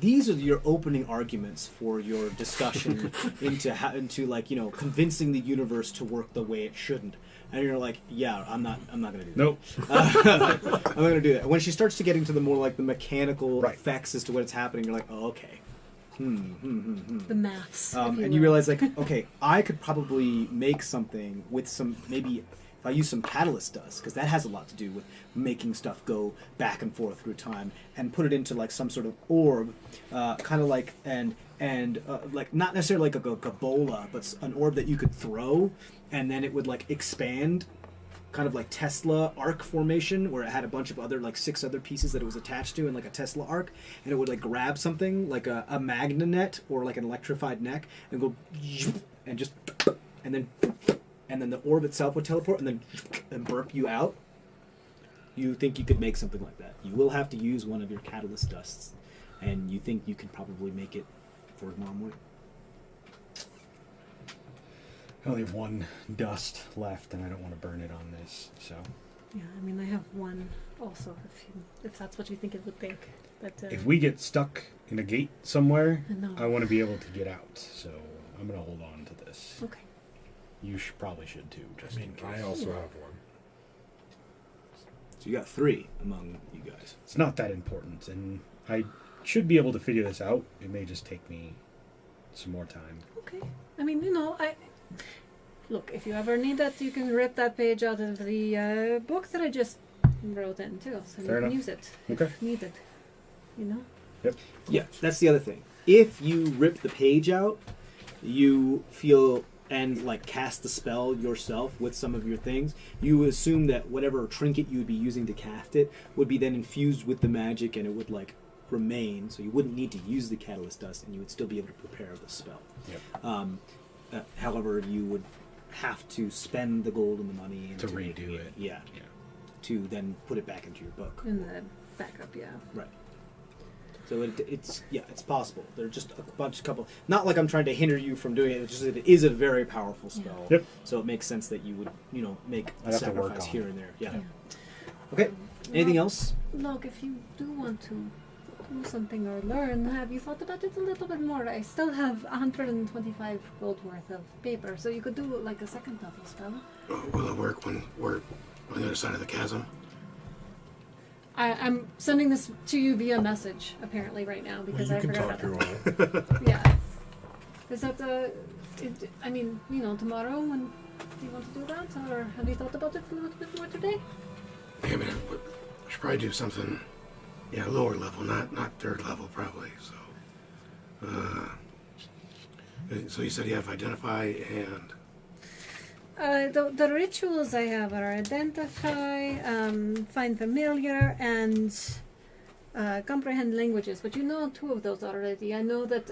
these are your opening arguments for your discussion into like, convincing the universe to work the way it shouldn't. And you're like, yeah, I'm not going to do that. Nope. I'm not going to do that. When she starts to get into the more like the mechanical Right. effects as to what's happening, you're like, oh, okay. The maths. if And will. you realize, like, okay, I could probably make something with some, maybe if I use some catalyst dust, because that has a lot to do with making stuff go back and forth through time, and put it into like some sort of orb, kind of like like not necessarily like a bola, but an orb that you could throw, and then it would like expand, kind of like Tesla arc formation, where it had a bunch of other like 6 other pieces that it was attached to in like a Tesla arc, and it would like grab something like a magnet or like an electrified neck and go and just and then the orb itself would teleport and then burp you out. You think you could make something like that? You will have to use one of your catalyst dusts, and you think you can probably make it for tomorrow morning. I only have one dust left, and I don't want to burn it on this. So Yeah, I mean, I have one also, if that's what you think it would take. But if we get stuck in a gate somewhere, No. I want to be able to get out. So I'm going to hold on to this. Okay. You probably should too, just in case. I also have one. So you got 3 among you guys. It's not that important, and I should be able to figure this out. It may just take me some more time. Okay. I mean, look, if you ever need that, you can rip that page out of the book that I just wrote in too, so Fair you can enough. use it Okay. if needed. Yeah, that's the other thing. If you rip the page out, you feel and like cast the spell yourself with some of your things, you assume that whatever trinket you would be using to cast it would be then infused with the magic, and it would like remain, so you wouldn't need to use the catalyst dust, and you would still be able to prepare the spell. Yep. However, you would have to spend the gold and the money To redo it. Yeah. To then put it back into your book. In the backup, yeah. Right. So it's possible. They're just a couple. Not like I'm trying to hinder you from doing it. It's just that it is a very powerful spell. Yep. So it makes sense that you would, make a I'd have to work sacrifice on here it. and there. Yeah. Okay. Anything else? Look, if you do want to do something or learn, have you thought about it a little bit more? I still have 125 gold worth of paper, so you could do like a second level spell. Will it work when we're on the other side of the chasm? I'm sending this to you via message, apparently, right now, because you I can forgot talk about through that. all. Yeah. Is that tomorrow when do you want to do that? Or have you thought about it a little bit more today? Yeah, I mean, I should probably do something, lower level, not third level, probably. So you said you have identify and... The rituals I have are identify, find familiar, and comprehend languages. But you know two of those already. I know that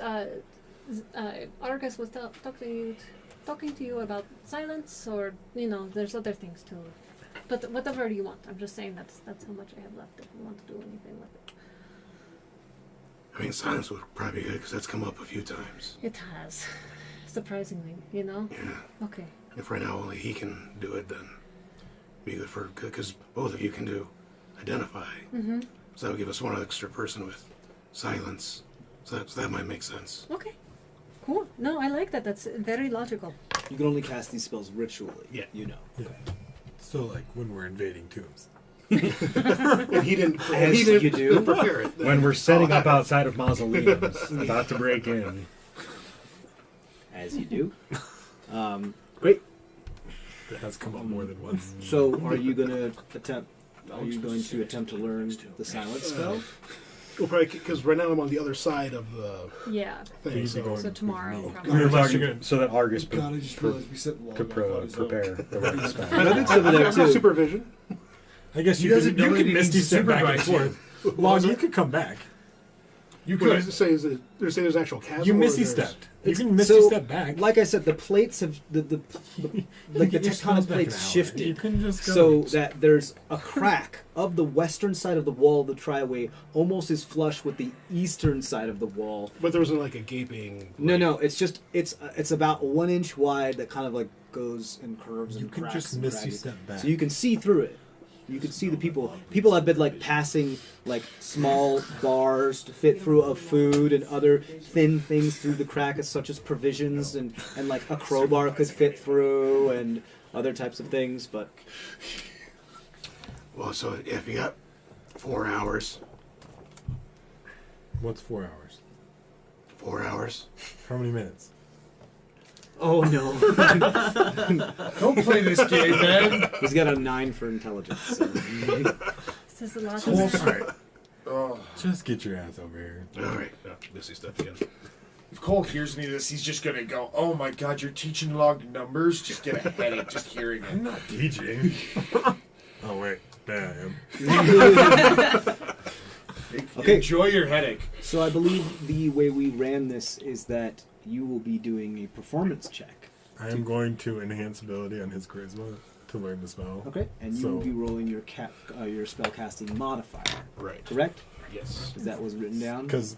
Argus was talking to you about silence, or there's other things too. But whatever you want. I'm just saying that's how much I have left. If you want to do anything with it. I mean, silence would probably be good, because that's come up a few times. It has, surprisingly. Yeah. Okay. If right now only he can do it, then be good because both of you can do identify. Mm-hmm. So that would give us one extra person with silence. So that might make sense. Okay. Cool. No, I like that. That's very logical. You can only cast these spells ritually. Yeah. You know. Yeah. So like when we're invading tombs. If he didn't, You do. prepare it. then When we're setting I'll up have it. outside of mausoleums, about to break in. As you do. Great. That has come up more than once. So, are you going to attempt? Are you going to attempt to learn the silence spell? Well, probably because right now I'm on the other side of the Yeah. thing. Easy So going. So tomorrow, Me. probably. We were Unless talking you're gonna- so that Argus God, I just realized we said long could enough on his own. prepare the right spell. That's over there too. supervision. I guess He you doesn't know can that he misty needs to step back and supervise forth. Long, you could come back. You could. could say there's actual chasm. You or misty there's- stepped. You It's- can misty so, step back. Like I said, the plates have like the Get your tectonic spells back plates an hour. shifted. You can just go. So that there's a crack of the western side of the wall of the triway almost is flush with the eastern side of the wall. But there wasn't like a gaping. No, it's just it's about 1 inch wide that kind of like goes and curves You and can cracks just and misty craggy. step back. So you can see through it. You can see the people. People have been like passing like small bars to fit through of food and other thin things through the crack, such as provisions and like a crowbar could fit through and other types of things. But Well, so if you got 4 hours, What's 4 hours? 4 hours. How many minutes? oh no, Don't play this game, man. he's got a 9 for intelligence. So. Says a lot. All Of right. Oh. Just get your ass over here. All right. Missy stuff again. If Cole hears any of this, he's just gonna go, "Oh my God, you're teaching log numbers." Just get a headache just hearing I'm it. not teaching. Oh wait, there I am. Okay. Enjoy your headache. So I believe the way we ran this is that you will be doing a performance check. I am going to enhance ability on his charisma to learn the spell. Okay, and you So- will be rolling your your spellcasting modifier. Right. Correct? Yes. Is that was written down? Because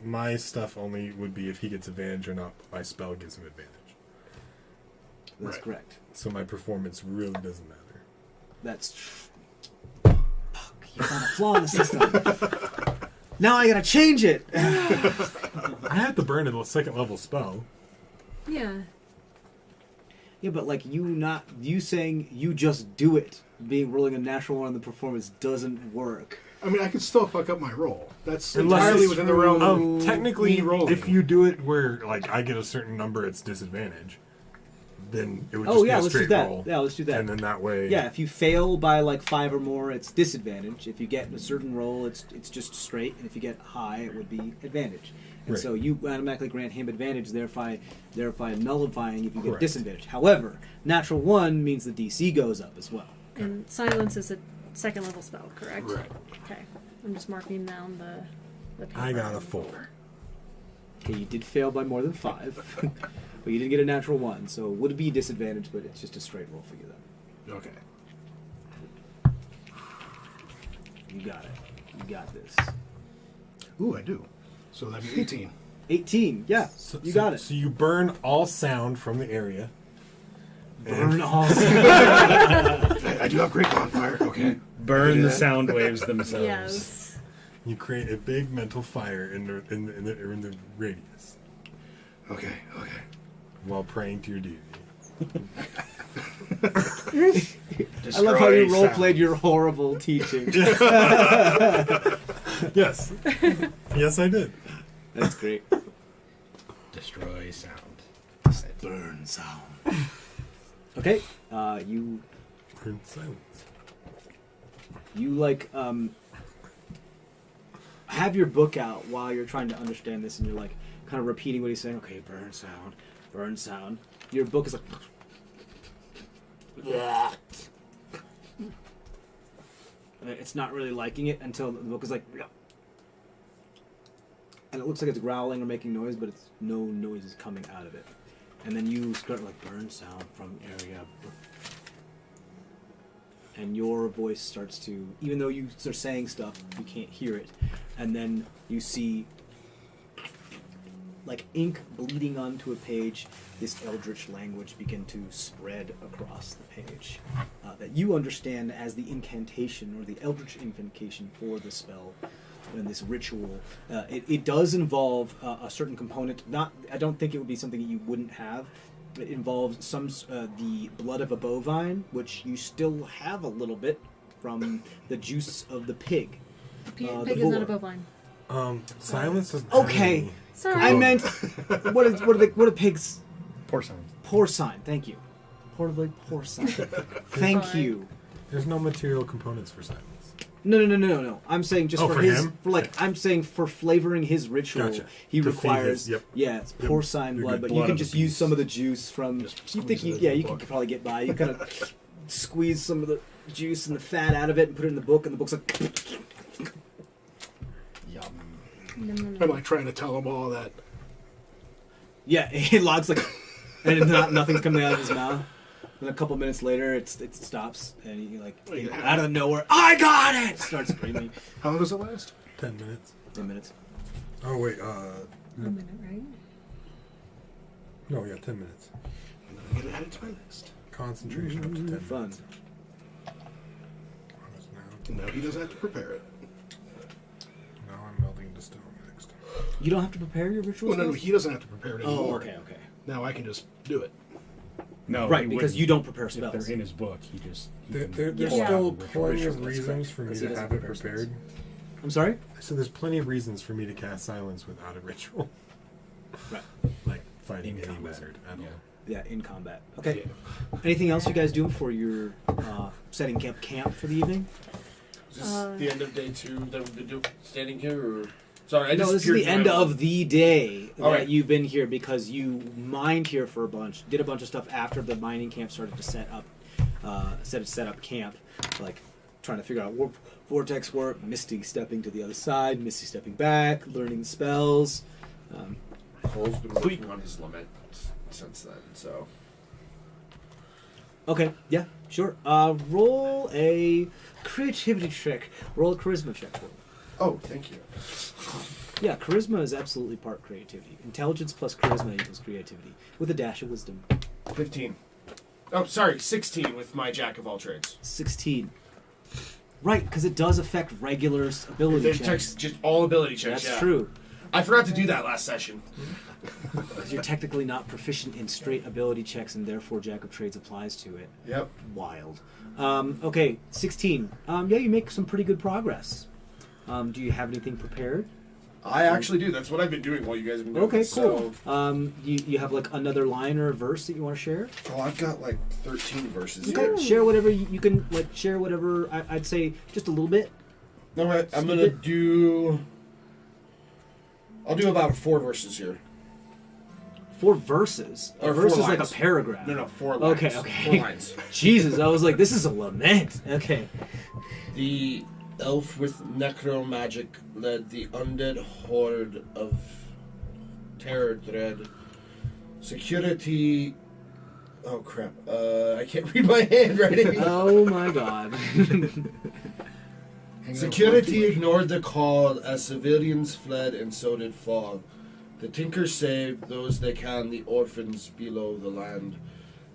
my stuff only would be if he gets advantage or not. My spell gives him advantage. That's Right. correct. So my performance really doesn't matter. That's. Fuck! You found a flaw in the system. Now I gotta change it. I had to burn a second level spell. yeah. Yeah, but like you saying you just do it, rolling a natural one on the performance doesn't work. I mean, I can still fuck up my roll. That's Unless entirely it's within the realm of Of technically, me rolling. if you do it where like I get a certain number, it's disadvantage. Then it would just Oh be yeah, a let's do straight that. roll. Yeah, let's do that. And then that way, Yeah, if you fail by like 5 or more, it's disadvantage. If you get a certain roll, it's just straight, and if you get high, it would be advantage. And Right. so you automatically grant him advantage, thereby nullifying if you get Correct. disadvantage. However, natural 1 means the DC goes up as well. And silence is a second level spell, correct? Right. Okay. I'm just marking down the paper. I got a 4. Okay, you did fail by more than 5, but you did get a natural 1, so it would be a disadvantage, but it's just a straight roll for you then. Okay. You got it. You got this. Ooh, I do. So that'd be 18. 18, yeah, you got it. So you burn all sound from the area. Burn all. I do have great bonfire. Okay. Burn Yeah. the sound waves themselves. Yes. You create a big mental fire in the radius Okay. while praying to your deity. I love how you Destroy role sound. played your horrible teaching. Yes. Yes, I did. That's great. Destroy sound. Burn sound. Okay, you Burn silence. have your book out while you're trying to understand this, and you're like kind of repeating what he's saying. Okay, burn sound, burn sound. Your book is like. It's not really liking it until the book is like. And it looks like it's growling or making noise, but it's no noise is coming out of it. And then you start like burn sound from area. And your voice starts to, even though you are saying stuff, you can't hear it. And then you see like ink bleeding onto a page, this eldritch language begin to spread across the page that you understand as the incantation or the eldritch invocation for the spell and this ritual. It does involve a certain component. I don't think it would be something that you wouldn't have. It involves some the blood of a bovine, which you still have a little bit from the juice of the pig. Pig the is not a boar. bovine. Silence is Okay. Sorry. I meant what are pigs? Porcine. Porcine. Thank you. Porcine. Thank Sorry. you. There's no material components for silence. No. I'm saying just Oh, for for his, him? I'm saying for flavoring his ritual, Gotcha. he To feed requires, his- yep. yeah, it's Yep. porcine You're blood, good. but Blood you can of just the use beast. some of the juice from. Just You squeeze think it you, in yeah, the you book. could probably get by. You kind of squeeze some of the juice and the fat out of it and put it in the book, and the book's like. Am I trying to tell them all that? Yeah, he logs like, and nothing's coming out of his mouth. Then a couple minutes later, it stops, and he like out of nowhere, I got it! Starts screaming. How long does it last? 10 minutes. 10 minutes. Oh, wait. A minute, right? No, yeah, 10 minutes. I'm gonna get it added to my list. Concentration up to 10 Fun. minutes. Now No, he doesn't have to prepare it. I'm melting into stone next. You don't have to prepare your ritual Well, no, spells? he doesn't have to prepare it Oh, anymore. okay. Now I can just do it. No, Right, he because wouldn't. you don't prepare If spells. they're in his book, he just. he There, can there's pull out still the plenty ritual. of reasons for me Because he to doesn't have it prepare spells. prepared. I'm sorry? So there's plenty of reasons for me to cast silence without a ritual. Right. Like fighting In any combat. wizard at all. Yeah, in combat. Okay. Anything else you guys do for your setting camp for the evening? Is this the end of day 2 that we've been standing here, or sorry, I No, just this is the end of the day that Alright. you've been here because you mined here for did a bunch of stuff after the mining camp started to set up camp, like trying to figure out vortex work, Misty stepping to the other side, Misty stepping back, learning spells. Cole's been working on his lament since then, so Okay, yeah, sure. Roll a creativity check. Roll a charisma check for me. oh, thank you. Yeah, charisma is absolutely part creativity. Intelligence plus charisma equals creativity, with a dash of wisdom. 15. Oh, sorry, 16 with my jack of all trades. 16. Right, because it does affect regular ability It checks. checks just all ability checks. That's yeah. true. I forgot to do that last session. Because you're technically not proficient in straight ability checks, and therefore Jack of Trades applies to it. Yep. Wild. Okay, 16. Yeah, you make some pretty good progress. Do you have anything prepared? I actually do. That's what I've been doing while you guys have been doing Okay, this, cool. So, You have like another line or a verse that you want to share? I've got like 13 verses Okay, here. share whatever you can. Like share whatever. I'd say just a little bit. All right, I'm Skip gonna it. do. I'll do about 4 verses here. 4 verses. A Or verse 4 is like a lines. paragraph. No, 4 lines. Okay, 4 lines. Jesus, I was like, this is a lament. Okay. The elf with necromagic led the undead horde of terror dread. Security. Oh crap! I can't read my handwriting. Oh my god. Security ignored the call as civilians fled, and so did Fog. The Tinkers saved those they can, the orphans below the land.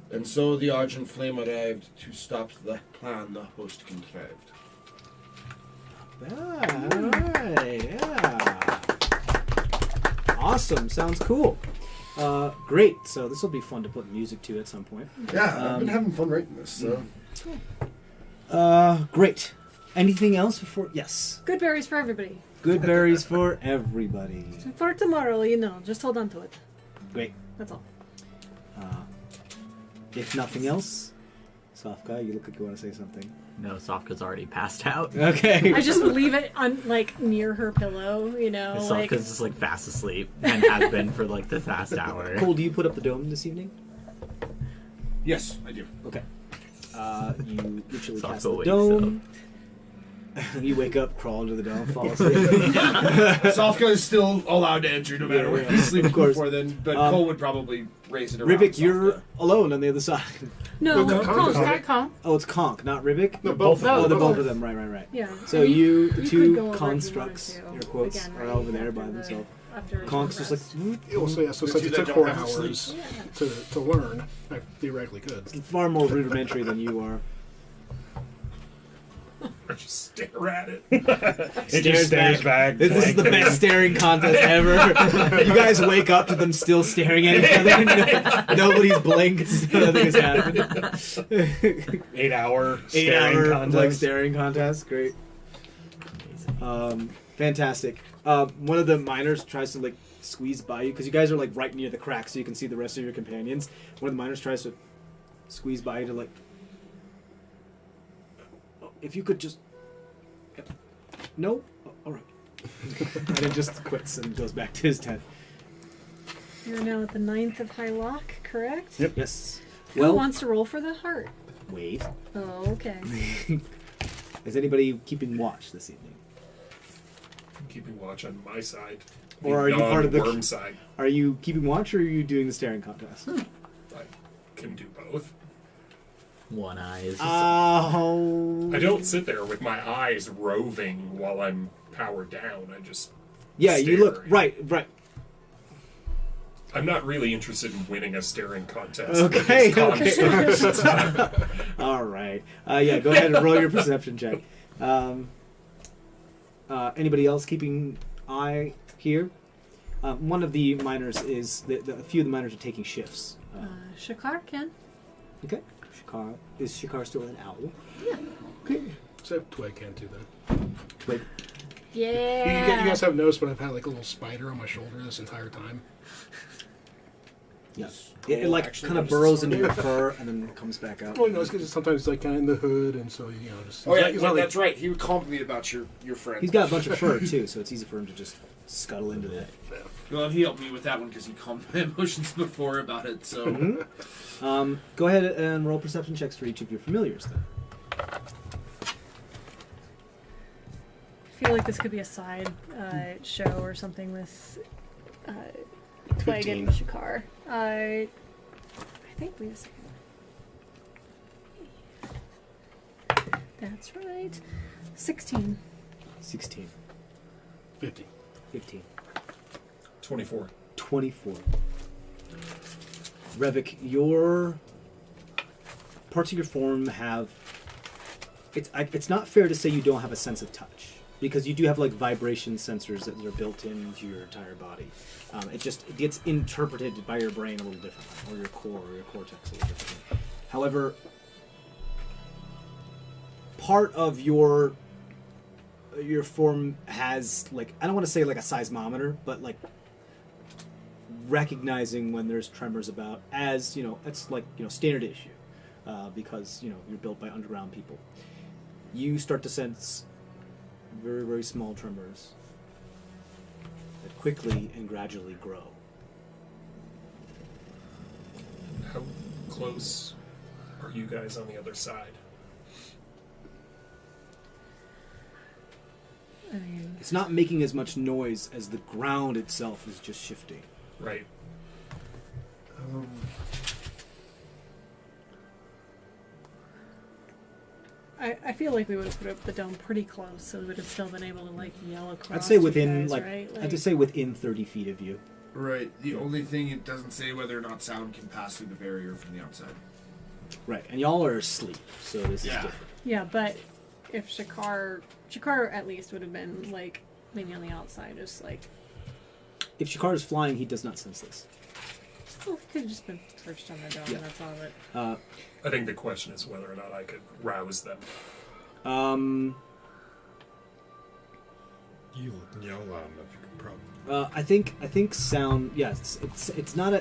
And so the Argent Flame arrived to stop the plan the host contrived. Alright, yeah. Awesome, sounds cool. Great, so this will be fun to put music to at some point. Yeah, I've been having fun writing this, so. Great. Anything else before? Yes. Good berries for everybody. Good berries for everybody. For tomorrow, just hold on to it. Great. That's all. If nothing else, Sofka, you look like you want to say something. No, Sofka's already passed out. Okay. I just leave it on near her pillow, Sofka's just fast asleep and has been for the past hour. Cole, do you put up the dome this evening? Yes, I do. Okay. You literally Sofka cast the wakes dome. You wake up, crawl into the dome, fall asleep. Sofka is still allowed to enter no matter what. He's sleeping Of course. before then, but Cole would probably raise it around. Rivik, you're Sofka. alone on the other side. No, No, Conk. Conk. Oh, it's Conk, not Rivik? No, both of Oh, them. they're both of them. Right. Yeah. So And you could two go over if you constructs, wanted to. your quotes, Again, are right, over there after by the- themselves. after Conk's just like, rest. Also, yeah, so The since two it that took don't 4 have sleep. hours Yeah. to learn, I theoretically could. far more rudimentary than you are. Or just stare at it. It just stares back. This is the best staring contest ever. You guys wake up to them still staring at each other. Nobody's blinked. Nothing has happened. 8 hour 8 staring hour contest. staring contest. Great. Fantastic. One of the miners tries to squeeze by you because you guys are right near the crack, so you can see the rest of your companions. One of the miners tries to squeeze by you to if you could just. No? Oh, all right. And it just quits and goes back to his tent. You're now at the 9th of High Lock, correct? Yep. Yes. Who wants to roll for the heart? Wait. Oh, okay. Is anybody keeping watch this evening? I'm keeping watch on my side. Or are you part of the worm side? Are you keeping watch or are you doing the staring contest? I can do both. One eye is. Oh. I don't sit there with my eyes roving while I'm powered down. I just Yeah, you look stare. right. I'm not really interested in winning a staring contest. Okay, with these okay. constructs. All right. Yeah, go ahead and roll your perception check. Anybody else keeping eye here? One of the miners is a few of the miners are taking shifts. Shakar can. Okay. Is Shakar still an owl? So Twig can too, then. Twig. Yeah. You guys have noticed, but I've had a little spider on my shoulder this entire time. Yes. It kind of burrows into your fur and then comes back out. Well, it's because sometimes it's kind of in the hood, and so just. Oh yeah, it's not that's right. He would compliment me about your friend. He's got a bunch of fur too, so it's easy for him to just scuttle into that. Well, he helped me with that one because he calmed my emotions before about it. So Go ahead and roll perception checks for each of your familiars then. I feel like this could be a side show or something with Twig and 15. Shakar. I think, wait a second. That's right. 16. 16. 50. 15. 24. 24. Revik, your parts of your form have. It's not fair to say you don't have a sense of touch because you do have vibration sensors that are built into your entire body. It gets interpreted by your brain a little differently, or your core, or your cortex a little differently. However, part of your form has I don't want to say a seismometer, but recognizing when there's tremors about, as it's standard issue because you're built by underground people. You start to sense very, very small tremors that quickly and gradually grow. How close are you guys on the other side? I mean, It's not making as much noise as the ground itself is just shifting. Right. I feel like we would have put up the dome pretty close, so we would have still been able to like yell across. I'd say you within guys, like right? I'd just say within 30 feet of you. Right. The only thing it doesn't say whether or not sound can pass through the barrier from the outside. Right, and y'all are asleep, so this is Yeah. different. Yeah, but if Shakar at least would have been like maybe on the outside, just like If Shakar is flying, he does not sense this. oh, we could have just been perched on the dome. Yeah. That's all of it. I think the question is whether or not I could rouse them. You yell loud enough, you can probably. I think sound. Yes, it's not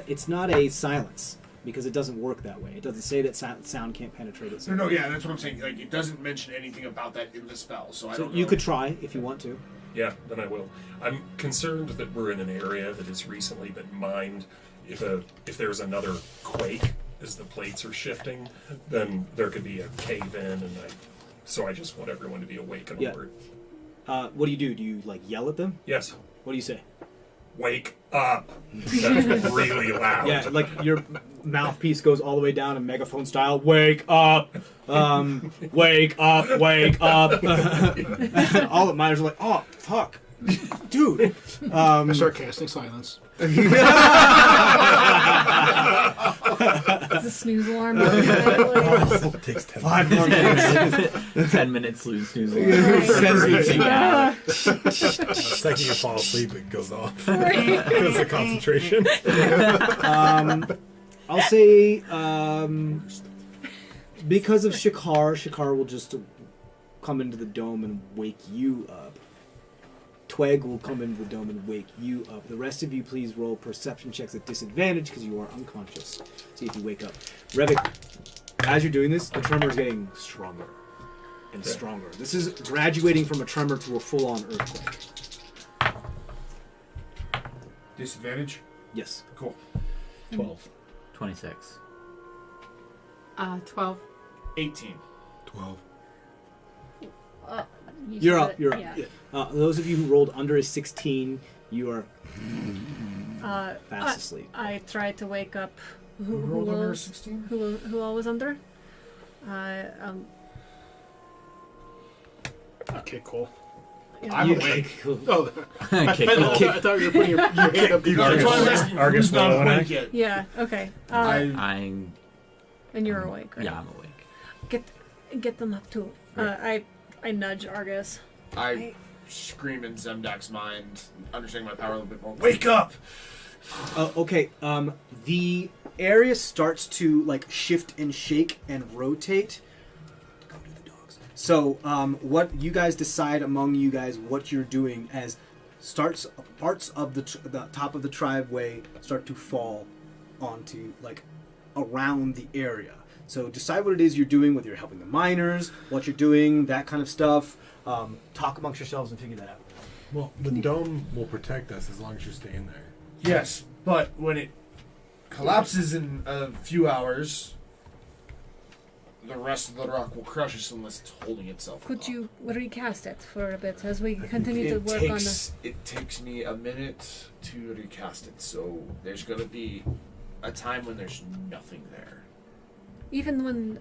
a silence because it doesn't work that way. It doesn't say that sound can't penetrate it. No, yeah, that's what I'm saying. Like, it doesn't mention anything about that in the spell, so I So don't you know. could try if you want to. Yeah, then I will. I'm concerned that we're in an area that has recently been mined. If there's another quake as the plates are shifting, then there could be a cave in, so I just want everyone to be awake and Yeah. alert. What do? Do you like yell at them? Yes. What do you say? Wake up! That's really loud. Yeah, like your mouthpiece goes all the way down in megaphone style. Wake up! Wake up! Wake up! All the miners are like, oh fuck, dude. I start casting silence. It's a snooze alarm. Like, It takes 10 5 more minutes. 10 minutes snooze. Ah. The second you fall asleep, it goes off. Because of concentration. I'll say because of Shakar will just come into the dome and wake you up. Tweg will come into the dome and wake you up. The rest of you, please roll perception checks at disadvantage because you are unconscious. See if you wake up. Revik, as you're doing this, the tremor is getting stronger and stronger. This is graduating from a tremor to a full-on earthquake. Disadvantage? Yes. Cool. 12. 26. 12. 18. 12. You're up. You're up. Yeah. Yeah. Those of you who rolled under a 16, you are fast asleep. I tried to wake up. Who rolled under else? 16? Who all was under? Okay, cool. I'm awake. Oh, Okay, I thought you were putting your hand up. That's why I'm asking Argus who's not Nolan. awake yet. Yeah. Okay. I'm. And you're awake, right? Yeah, I'm awake. Get them up too. I nudge Argus. I scream in Zemdak's mind, understanding my power a little bit more. Wake up! Okay. The area starts to like shift and shake and rotate. Go to the dogs. So, what you guys decide among you guys what you're doing as parts of the top of the tribeway start to fall onto like around the area. So decide what it is you're doing, whether you're helping the miners, what you're doing, that kind of stuff. Talk amongst yourselves and figure that out. Well, the dome will protect us as long as you're staying there. Yes, but when it collapses in a few hours, the rest of the rock will crush us unless it's holding itself. Could up. you recast it for a bit as we continue to work on the... It takes me a minute to recast it, so there's going to be a time when there's nothing there. Even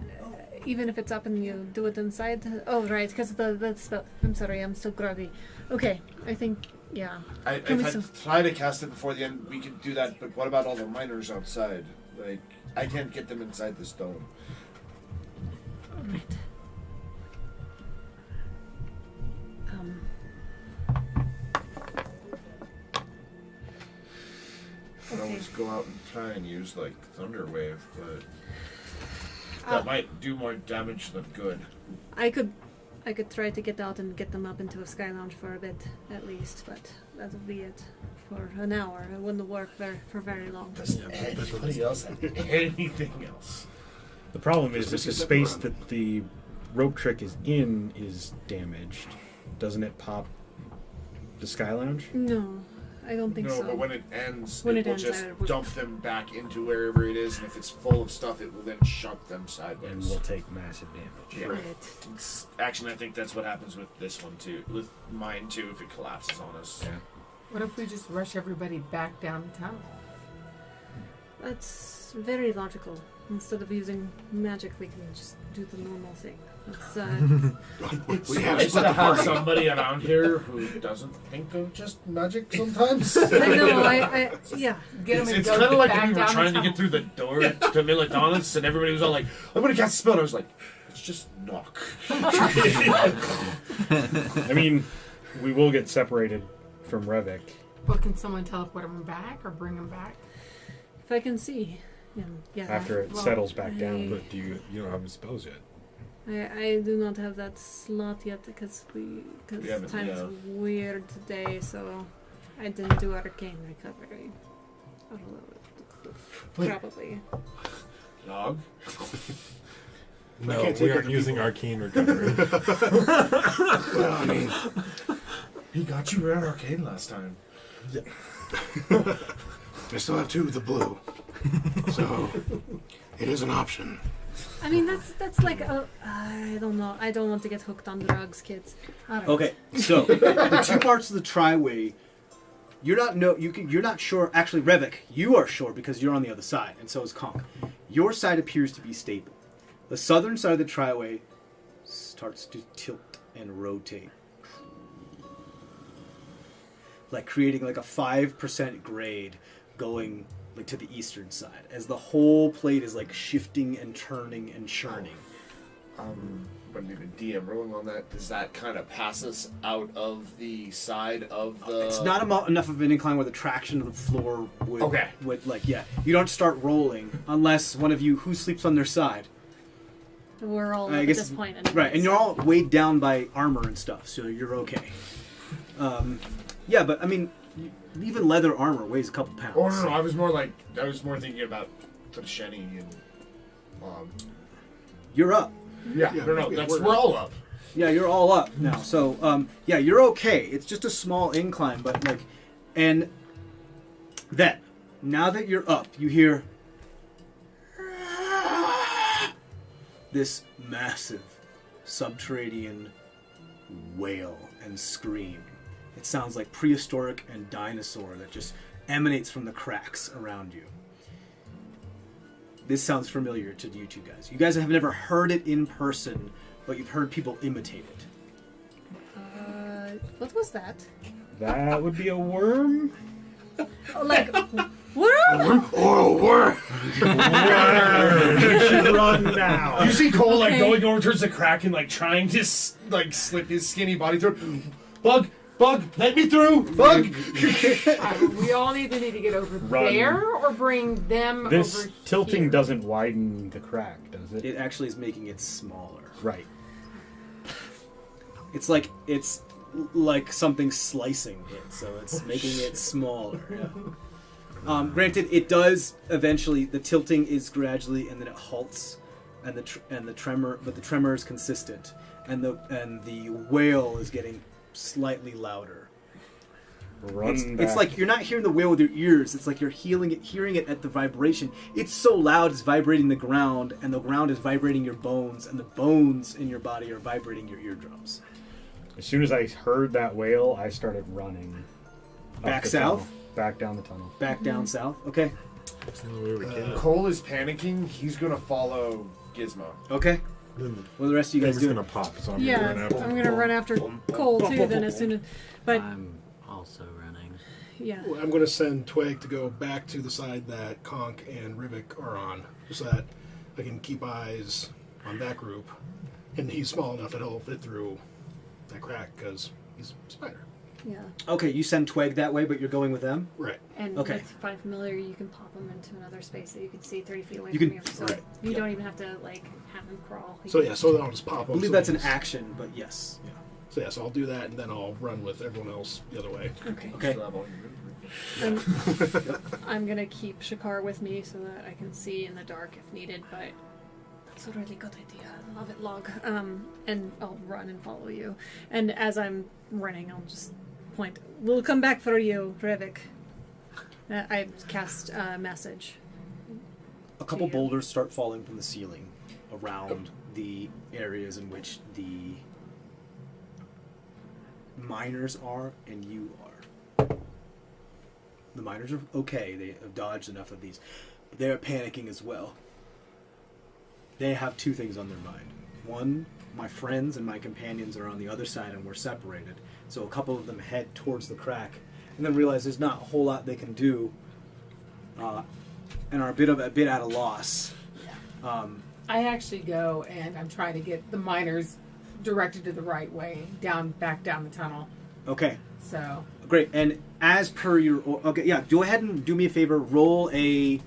if it's up and you do it inside. Oh right, because the spell. I'm sorry, I'm still groggy. Okay, I think yeah. If I try to cast it before the end, we could do that. But what about all the miners outside? Like, I can't get them inside this dome. All right. I could Okay. always go out and try and use like Thunder Wave, but that might do more damage than good. I could try to get out and get them up into a sky lounge for a bit at least, but that would be it for an hour. It wouldn't work for very long. Does anybody else have anything else? The problem is that the space that the rope trick is in is damaged. Doesn't it pop the Sky Lounge? No, I don't think No, so. but when it ends, When it it will ends, just I would- dump them back into wherever it is, and if it's full of stuff, it will then shunt them And sideways. we'll take massive damage. Yeah. Right. Actually, I think that's what happens with this one too. With mine too, if it collapses on us. Yeah. What if we just rush everybody back down the tunnel? That's very logical. Instead of using magic, we can just do the normal thing. It's, We have It's split to the have party. somebody around here who doesn't think of just magic sometimes. I know, yeah. Get them It's and kind of like back when we were down the trying to tunnel. get through the door to Militanis, and everybody was all like, "I'm gonna cast a spell." And I was like, "Let's just knock." I mean, we will get separated from Revik. But can someone teleport them back or bring them back? If I can see him, yeah. After it Well, settles back down. But you don't have any spells yet. I do not have that slot yet because Yeah, but, time's yeah. weird today, so I didn't do arcane recovery. Probably. Log. No, can't take we other aren't using arcane recovery. Well, I mean, He got you red arcane last time. I still have 2 of the blue. So, it is an option. I mean, that's like I don't know. I don't want to get hooked on drugs, kids. All right. Okay, so the two parts of the triway, you're not sure. Actually, Revik, you are sure because you're on the other side, and so is Conk. Your side appears to be stable. The southern side of the triway starts to tilt and rotate, like creating like a 5% grade going like to the eastern side, as the whole plate is like shifting and turning and churning. When we the DM rolling on that, does that kind of pass us out of the side of the? It's not enough of an incline where the traction of the floor would, Okay. would like, yeah. You don't start rolling unless one of you, who sleeps on their side? We're all I at guess- this point. Anyway, Right, and you're all weighed down by armor and stuff, so you're okay. Yeah, but I mean, even leather armor weighs a couple pounds. Oh no, I was more thinking about Shenny and. You're up. Yeah, no, we're all up. Yeah, you're all up now. So, yeah, you're okay. It's just a small incline, but like, and then, now that you're up, you hear this massive subterranean wail and scream. It sounds like prehistoric and dinosaur that just emanates from the cracks around you. This sounds familiar to you two guys. You guys have never heard it in person, but you've heard people imitate it. what was that? That would be a worm? Oh, like, what? Oh, we're You should run now. You see Cole like Okay. going over towards the crack and like trying to like slip his skinny body through. Bug, let me through. Bug. We all need to get over Run. there or bring them This over tilting here. doesn't widen the crack, does it? It actually is making it smaller. Right. It's like something slicing it, so it's making it smaller. Yeah. Granted, it does eventually. The tilting is gradually, and then it halts, and the tremor, but the tremor is consistent, and the wail is getting slightly louder. Run It's like you're not hearing the wail with your ears. It's like you're hearing it at the vibration. It's so loud, it's vibrating the ground, and the ground is vibrating your bones, and the bones in your body are vibrating your eardrums. As soon as I heard that wail, I started running. up Back the south? tunnel. Back down the tunnel. Back down south. Okay. That's the only way we can. Cole is panicking. He's gonna follow Gizmo. Okay. Then What are the rest of you the guys thing's doing? gonna pop, so I'm Yeah, gonna run after I'm gonna run after Cole too. Then as soon as, but I'm also running. yeah, Well, I'm going to send Twig to go back to the side that Conk and Rivik are on, so that I can keep eyes on that group. And he's small enough that he'll fit through that crack because he's a spider. yeah. Okay, you send Twig that way, but you're going with them? Right. And Okay. with 5 familiar, you can pop him into another space that you can see 30 feet away You from can- you. So right, you yeah. don't even have to like have him crawl. He So can- yeah, so then I'll just pop I him. believe so that's an he's- action, but yes. Yeah. So yeah, so I'll do that, and then I'll run with everyone else the other way. Okay. Okay. I'm gonna keep Shakar with me so that I can see in the dark if needed, but that's a really good idea. I love it, Log. And I'll run and follow you. And as I'm running, I'll just point. We'll come back for you, Rivik. I cast a message. A couple you. boulders start falling from the ceiling around the areas in which the miners are and you are. The miners are okay. They have dodged enough of these. But they're panicking as well. They have two things on their mind. One, my friends and my companions are on the other side and we're separated. So a couple of them head towards the crack and then realize there's not a whole lot they can do and are a bit at a loss. I actually go and I'm trying to get the miners directed to the right way, back down the tunnel. Okay. So Great. And as per your... Okay, yeah, go ahead and do me a favor. Roll a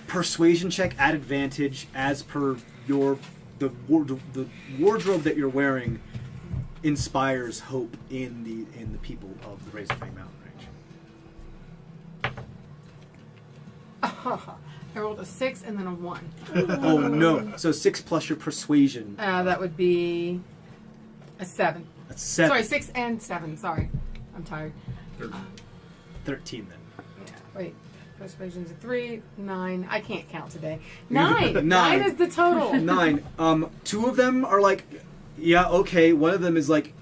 persuasion check at advantage as per the wardrobe that you're wearing inspires hope in the people of the Razorfang Mountain Range. I rolled a 6 and then a 1. Oh, no. So 6 plus your persuasion. That would be a 7. That's 7. Sorry, 6 and 7. Sorry. I'm tired. 13 then. Yeah, wait. Persuasion's a 3, 9. I can't count today. 9! 9. 9 is the total. 9. Two of them are like, yeah, okay. One of them is like,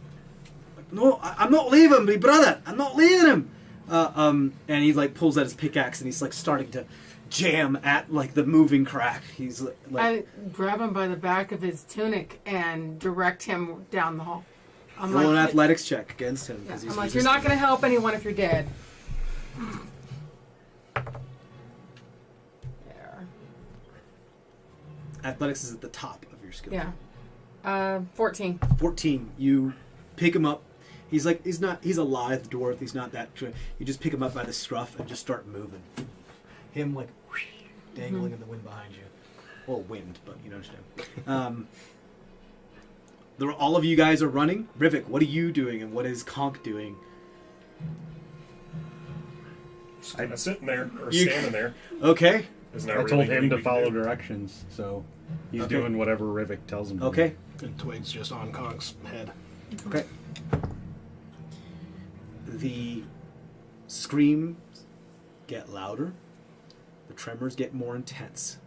no, I'm not leaving my brother. I'm not leaving him. And he like pulls out his pickaxe and he's like starting to jam at like the moving crack. He's like, I grab him by the back of his tunic and direct him down the hall. I'm roll an like, athletics check against him. yeah, 'Cause he's I'm like, you're not going to help anyone if you're dead. There. Athletics is at the top of your skill. Yeah. 14. 14. You pick him up. He's like, he's a lithe dwarf. He's not that. You just pick him up by the scruff and just start moving. Him like dangling in the wind behind you. Well, wind, but you understand. All of you guys are running. Rivik, what are you doing, and what is Conk doing? Just kind of sitting there, or You- standing there. Okay. There's not I really told him anything to we can follow do. directions, so he's Okay. doing whatever Rivik tells him to. Okay. And Twig's just on Conk's head. Okay. The screams get louder. The tremors get more intense.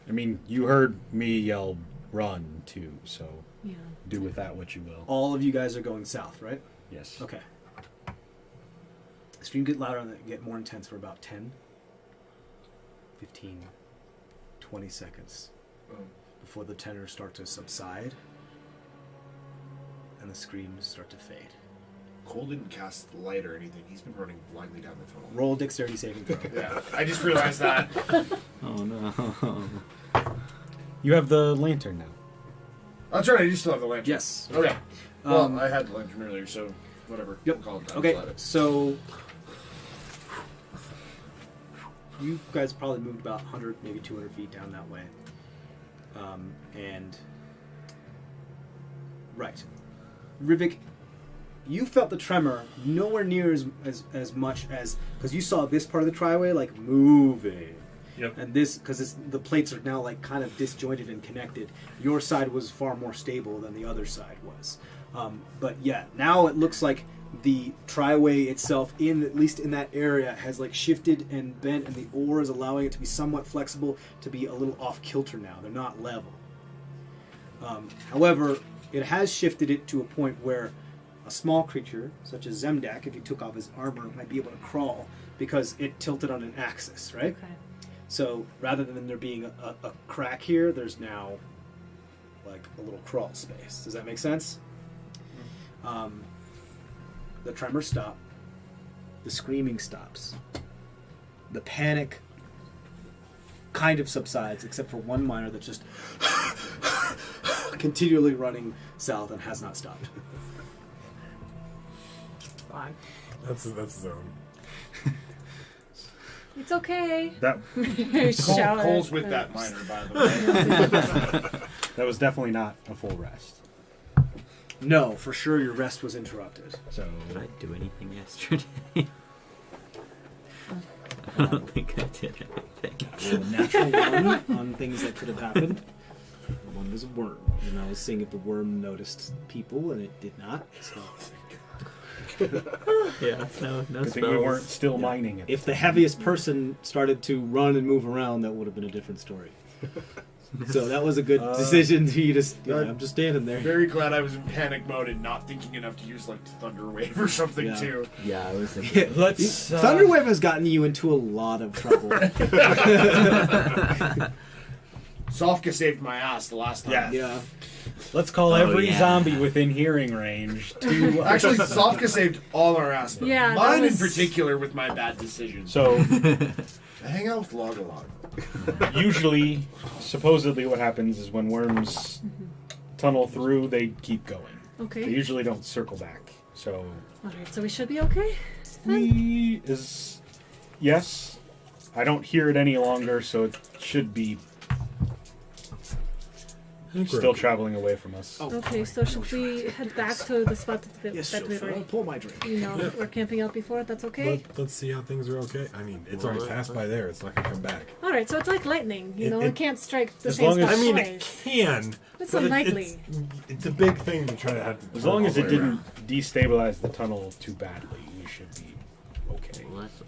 I mean, you heard me yell run too, so Yeah. do with that what you will. All of you guys are going south, right? Yes. Okay. The screams get louder and they get more intense for about 10, 15, 20 seconds before the tenors start to subside and the screams start to fade. Cole didn't cast light or anything. He's been running blindly down the tunnel. Roll a dexterity saving throw. Yeah, I just realized that. Oh no. You have the lantern now. That's right, I do still have the lantern. Yes. Okay. Well, Um, I had the lantern earlier, so whatever. Yep. We'll call it Okay, slide it. so you guys probably moved about 100, maybe 200 feet down that way. And right. Rivik, you felt the tremor nowhere near as much as, because you saw this part of the triway like moving. Yep. And this, because the plates are now like kind of disjointed and connected. Your side was far more stable than the other side was. But yeah, now it looks like the triway itself, at least in that area, has like shifted and bent, and the ore is allowing it to be somewhat flexible, to be a little off kilter now. They're not level. However, it has shifted it to a point where a small creature, such as Zemdak, if he took off his armor, might be able to crawl because it tilted on an axis, right? Okay. So rather than there being a crack here, there's now like a little crawl space. Does that make sense? The tremors stop. The screaming stops. The panic kind of subsides, except for one miner that's just continually running south and has not stopped. Fine. That's zone. It's okay. That Shout it. Cole's with that miner, by the way. that was definitely not a full rest. No, for sure your rest was interrupted. So Did I do anything yesterday? I don't think I did anything. Roll a natural one on things that could have happened. One was a worm, and I was seeing if the worm noticed people, and it did not. So Yeah, no I think we weren't still mining it. If the heaviest person started to run and move around, that would have been a different story. So that was a good decision. You just, I'm just standing there. Very glad I was in panic mode and not thinking enough to use like Thunder Wave or something Yeah. too. Yeah, I was thinking. Let's. Thunderwave has gotten you into a lot of trouble. Sofka saved my ass the last time. Yeah. Yeah. Let's call Oh, every yeah. zombie within hearing range to. Actually, Sofka saved all our ass. Though. Yeah, that Mine was- in particular with my bad decisions. So I hang out with Log a lot. usually, supposedly, what happens is when worms tunnel through, they keep going. They Okay. usually don't circle back. So Alright, so we should be okay? yes. I don't hear it any longer, so it should be still traveling away from us. Oh. Okay, so should we head back to the spot that, Yes, that we chauffeur, I'll were, pull my drink. we're camping out before? That's okay? Let's see how things are okay. I mean, it's already passed by there. It's not gonna come back. Alright, so it's like lightning, you It- know, it- it can't strike the as same long spot as- I mean, it twice. can. It's but unlikely. It's a big thing to try to have. As long as it all the way didn't destabilize the tunnel too badly, we should be okay. Let's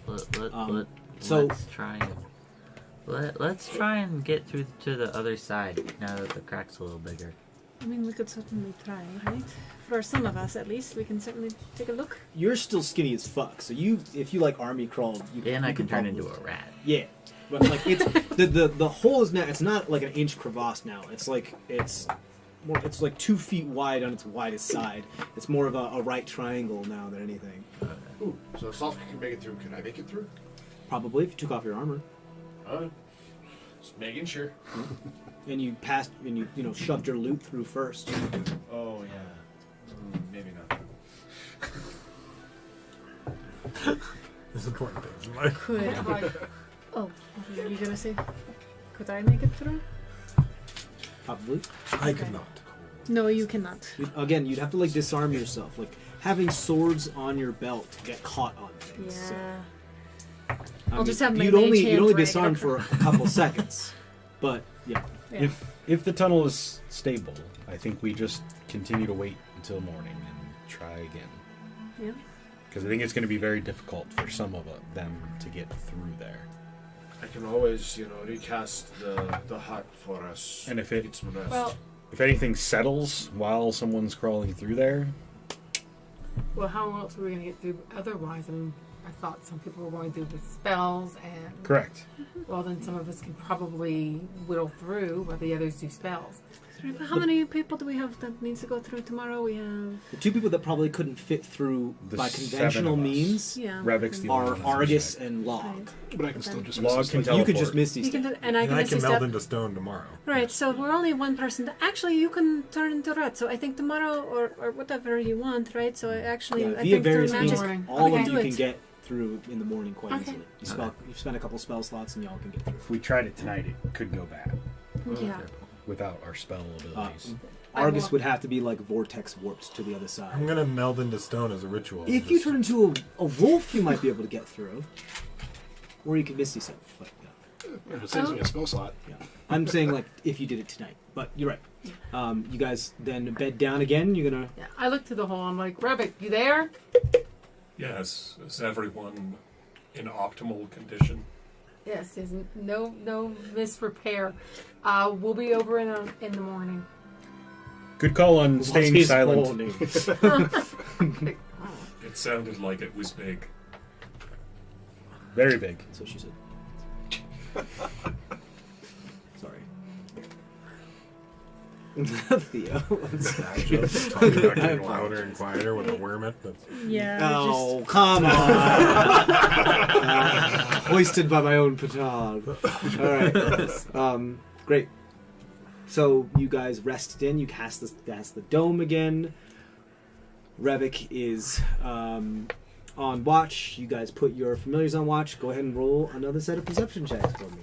try and let's try and get through to the other side now that the crack's a little bigger. I mean, we could certainly try, right? For some of us, at least, we can certainly take a look. You're still skinny as fuck, so if you like army crawled, And I you can could turn probably- into a rat. Yeah, but like it's the hole is now. It's not like an inch crevasse now. It's like it's like 2 feet wide on its widest side. It's more of a right triangle now than anything. Ooh, so if Sofka can make it through, can I make it through? Probably if you took off your armor Just making sure. and you passed and you shoved your loot through first. Oh yeah. Maybe not. There's important things in life. Could I... Oh, what were you gonna say? Could I make it through? Probably. I Okay. could not. No, you cannot. Again, you'd have to like disarm yourself. Like having swords on your belt get caught on things. So, Yeah. I I'll just have my you'd mage only hand you'd only drag it disarm for a across. couple seconds, but yeah. Yeah. If the tunnel is stable, I think we just continue to wait until morning and try again. Yeah. Because I think it's going to be very difficult for some of them to get through there. I can always, recast the hut for us. And if it- get some rest. Well, If anything settles while someone's crawling through there, well, how else were we gonna get through otherwise? I mean, I thought some people were going through with spells, and correct. well, then some of us can probably whittle through, while the others do spells. How many people do we have that needs to go through tomorrow? We have... The 2 people that probably couldn't fit through The by 7 conventional of us. means Yeah. Revik's the are only one Argus that's and Log. Right. But I can still just Log miss can this. tell- You could just Teleport. miss these. You can stuff. do, and I And can I miss can this meld step. into stone tomorrow. Right, so we're only one person. Actually, you can turn into rat. So I think tomorrow or whatever you want, right? So I actually, Yeah, I via think through various magic. means, Morning. all Okay. of you Do can it. get through in the morning quite Okay. easily. You spend a couple spell slots and y'all can get through. If we tried it tonight, it could go bad Yeah. without our spell abilities. Argus would have to be like vortex warped to the other side. I'm gonna meld into stone as a ritual. If you turn into a wolf, you might be able to get through. Or you can miss yourself. But, yeah. It saves me a spell slot. Yeah. I'm saying like if you did it tonight. But you're right. You guys then bed down again. You're gonna. Yeah, I looked through the hole. I'm like, Revik, you there? Yes, is everyone in optimal condition? Yes, there's no misrepair. We'll be over in the morning. Good call on What's staying his silent. whole name? It sounded like it was big. Very big. That's what she said. Sorry. Theo. talking about getting louder and quieter with a wormet. That's Yeah. Oh, come on. Hoisted by my own petard. All right. Great. So you guys rested in. You cast the dome again. Revik is on watch. You guys put your familiars on watch. Go ahead and roll another set of perception checks for me.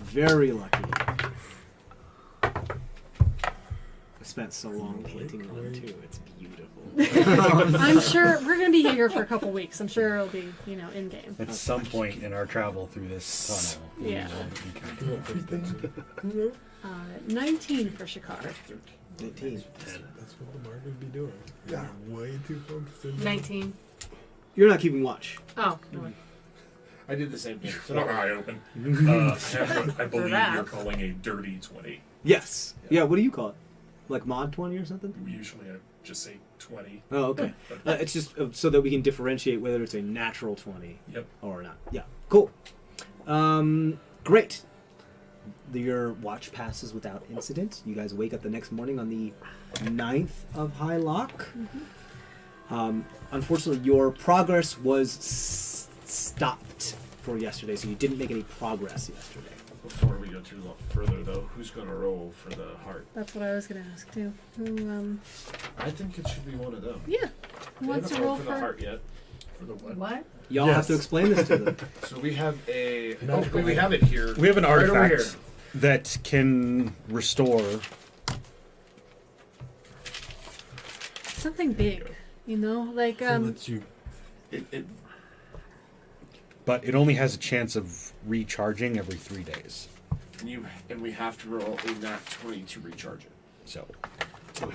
Very lucky. spent so long painting one too. It's beautiful. I'm sure we're going to be here for a couple weeks. I'm sure it'll be, in game. At some point in our travel through this tunnel. we Yeah. will 19 for Shikar. 19. That's what Lamar would be doing. Yeah. Way too focused. in- 19. You're not keeping watch. Oh, no. I did the same thing. So One don't eye open. I believe that. you're calling a dirty 20. Yes. Yeah. What do you call it? Like mod 20 or something? Usually I just say 20. Oh, okay. It's just so that we can differentiate whether it's a natural 20 Yep. or not. Yeah. Cool. Great. Your watch passes without incident. You guys wake up the next morning on the 9th of High Lock. Unfortunately, your progress was stopped for yesterday, so you didn't make any progress yesterday. Before we go too further, though, who's going to roll for the heart? That's what I was going to ask, too. I think it should be one of them. Yeah. Who They wants to haven't roll rolled for the heart yet. For the what? What? Y'all Yes. have to explain this to them. So we have a. Magical we have it here. We have an Right over artifact here. that can restore. Something big, like, It lets you. But it only has a chance of recharging every 3 days. And we have to roll a nat 20 to recharge it. So,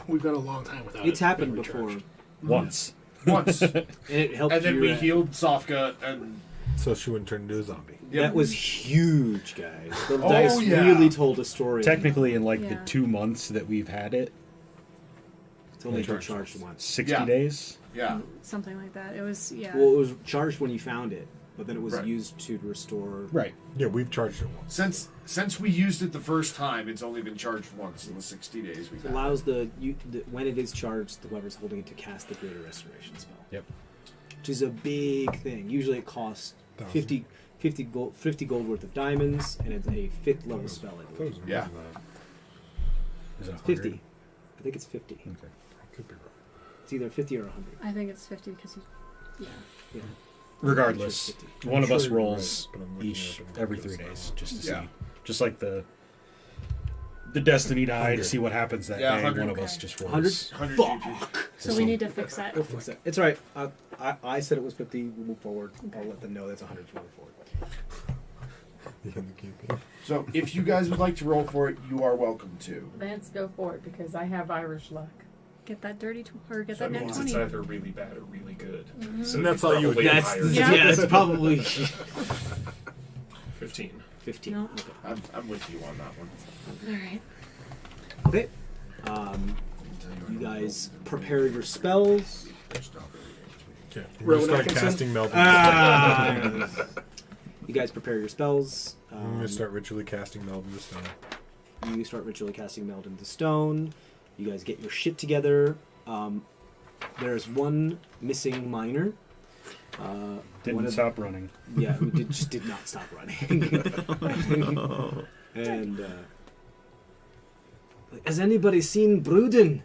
We've got a long time without It's it happened being before. recharged. once. Once. and And it helped then you. we healed Sofka and. So she wouldn't turn into a zombie. That was huge, guys. The Oh, dice yeah. really told a story. Technically, in like the Yeah. 2 months that we've had it, It's only been charged once. 60 Yeah. days. Yeah. something like that. It was, yeah. Well, it was charged when you found it, but then it was Right. used to restore. Right. Yeah, we've charged it once. Since we used it the first time, it's only been charged once in the 60 days we've It had. allows when it is charged, whoever's holding it to cast the Greater Restoration spell. Yep. Which is a big thing. Usually it costs 50 gold worth of diamonds, and it's a 5th level spell. I believe. Yeah. Is it 50. I think it's 50. Okay. I could be wrong. It's either 50 or 100. I think it's 50 because yeah. Yeah. Regardless, It's 50. one of I'm us sure you're rolls right, but I'm looking each at it every because 3 days, now- just to Yeah. see. Just like the Destiny die to 100. see what happens that Yeah, day. 100. One of us Okay. just 100? rolls. 100 Fuck! So we need to fix that. We'll fix it. It's alright. I said it was 50. We'll move forward. I'll let them know that's 100 going forward. So if you guys would like to roll for it, you are welcome to. Lance, go for it because I have Irish luck. Get that or get That that net means 20. it's either really bad or really good. So And that's all you would probably get. higher Yeah. than That's probably 15. 15. No. Okay. I'm with you on that one. Alright. Okay. You guys prepare your spells. Okay. We're Rowan gonna start Atkinson? casting Melvin. You guys prepare your spells. I'm gonna start ritually casting Melvin to stone. You start ritually casting Meld into Stone. You guys get your shit together. There's one missing miner. One Didn't of- stop running. Yeah, who just did not stop running. And has anybody seen Bruden?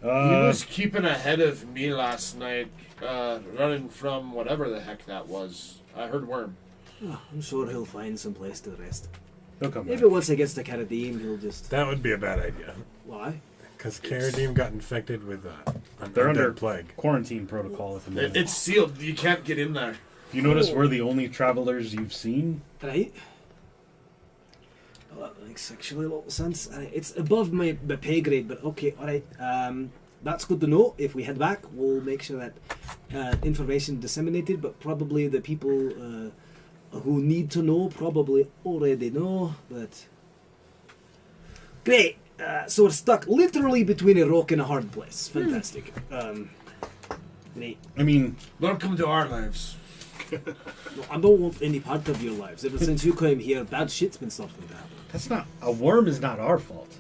He was keeping ahead of me last night, running from whatever the heck that was. I heard Worm. Oh, I'm sure he'll find some place to rest. He'll come Maybe back. once he gets to Caradim, he'll just. That would be a bad idea. Why? Because Caradim got infected with an They're undead under plague. quarantine protocol at the moment. It's sealed. You can't get in there. You notice we're the only travelers you've seen? Right? Well, that makes actually a lot of sense. It's above my pay grade, but okay, alright. That's good to know. If we head back, we'll make sure that information disseminated, but probably the people who need to know probably already know, but... Great! So we're stuck literally between a rock and a hard place. Fantastic. Neat. I mean, Welcome to our lives. No, I don't want any part of your lives. Ever since you came here, bad shit's been starting to happen. that's not... A worm is not our fault.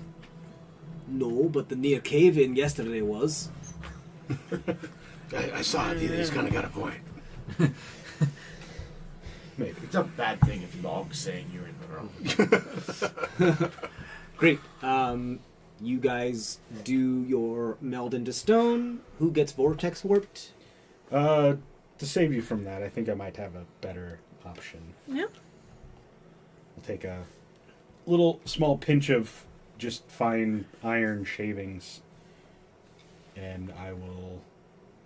No, but the near cave-in yesterday was. I saw it. He's kind of got a point. Maybe. It's a bad thing if Log's saying you're in the wrong. Great. You guys do your meld into stone. Who gets vortex warped? To save you from that, I think I might have a better option. Yeah. I'll take a little small pinch of just find iron shavings, and I will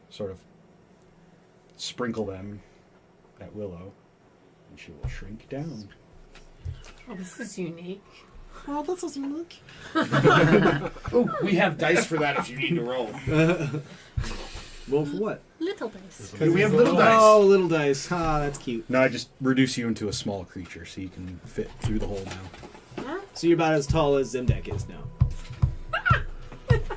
sort of sprinkle them at Willow, and she will shrink down. Oh, this is unique. Oh, that's so unique. Oh, we have dice for that if you need to roll. Roll for what? Little dice. We have little dice. Oh, little dice. Ah, that's cute. No, I just reduce you into a small creature so you can fit through the hole now. So you're about as tall as Zemdak is now.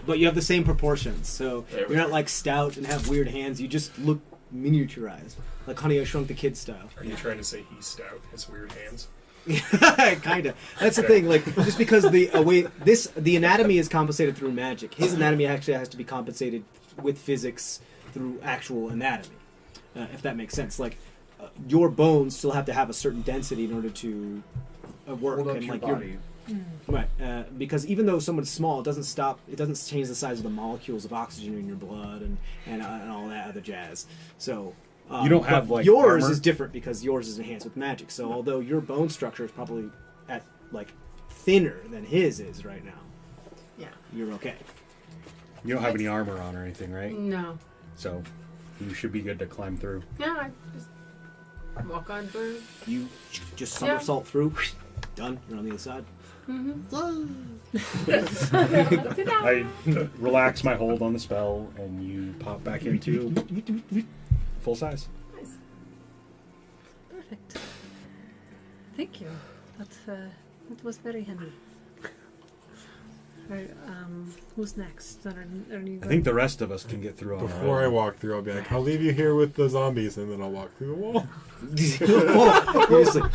But you have the same proportions, so you're not like stout and have weird hands. You just look miniaturized, like Honey, I Shrunk the Kids style. Are you trying to say he's stout, has weird hands? Kinda. That's the thing. Like, just because the anatomy is compensated through magic, his anatomy actually has to be compensated with physics through actual anatomy. If that makes sense. Like, your bones still have to have a certain density in order to work. Hold up And to like your body. right, because even though someone's small, it doesn't change the size of the molecules of oxygen in your blood and all that other jazz. So You don't have, but like, yours armor? is different because yours is enhanced with magic. So although your bone structure is probably at like thinner than his is right now, Yeah. you're okay. You don't have any armor on or anything, right? No. So you should be good to climb through. Yeah, I just walk on through. You just somersault through, done. You're on the other side. I relax my hold on the spell, and you pop back into full size. Nice. Perfect. Thank you. That was very handy. Right, who's next? Are you I think the rest of us can get through on our Before I own. walk through, I'll be like, I'll leave you here with the zombies, and then I'll walk through the wall. You're just like,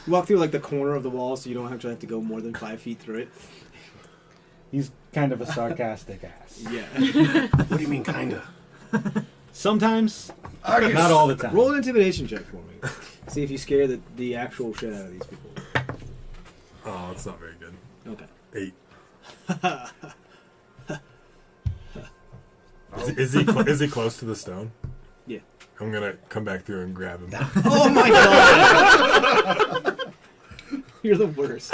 you walk through like the corner of the wall, so you don't actually have to go more than 5 feet through it. He's kind of a sarcastic ass. Yeah. What do you mean, kinda? Sometimes, Argus. not all the time. Roll an intimidation check for me. See if you scare the actual shit out of these people. Oh, it's not very good. Okay. 8. Is he close to the stone? Yeah. I'm gonna come back through and grab him. Oh my god! You're the worst.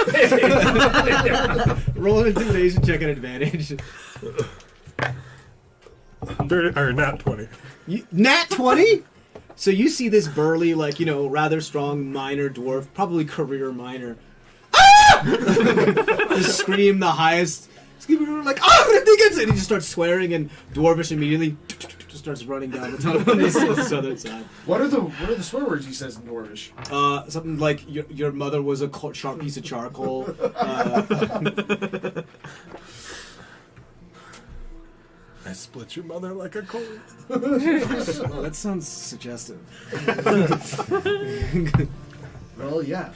Roll an intimidation check at advantage. Nat 20. Nat 20? So you see this burly, like, rather strong minor dwarf, probably career minor. Just scream the highest. Like, oh, Dickens! And he just starts swearing, and Dwarvish immediately just starts running down the tunnel on this other side. What are the swear words he says in Dwarvish? Something like your mother was a sharp piece of charcoal. I split your mother like a coal. Oh, that sounds suggestive. Well, yeah.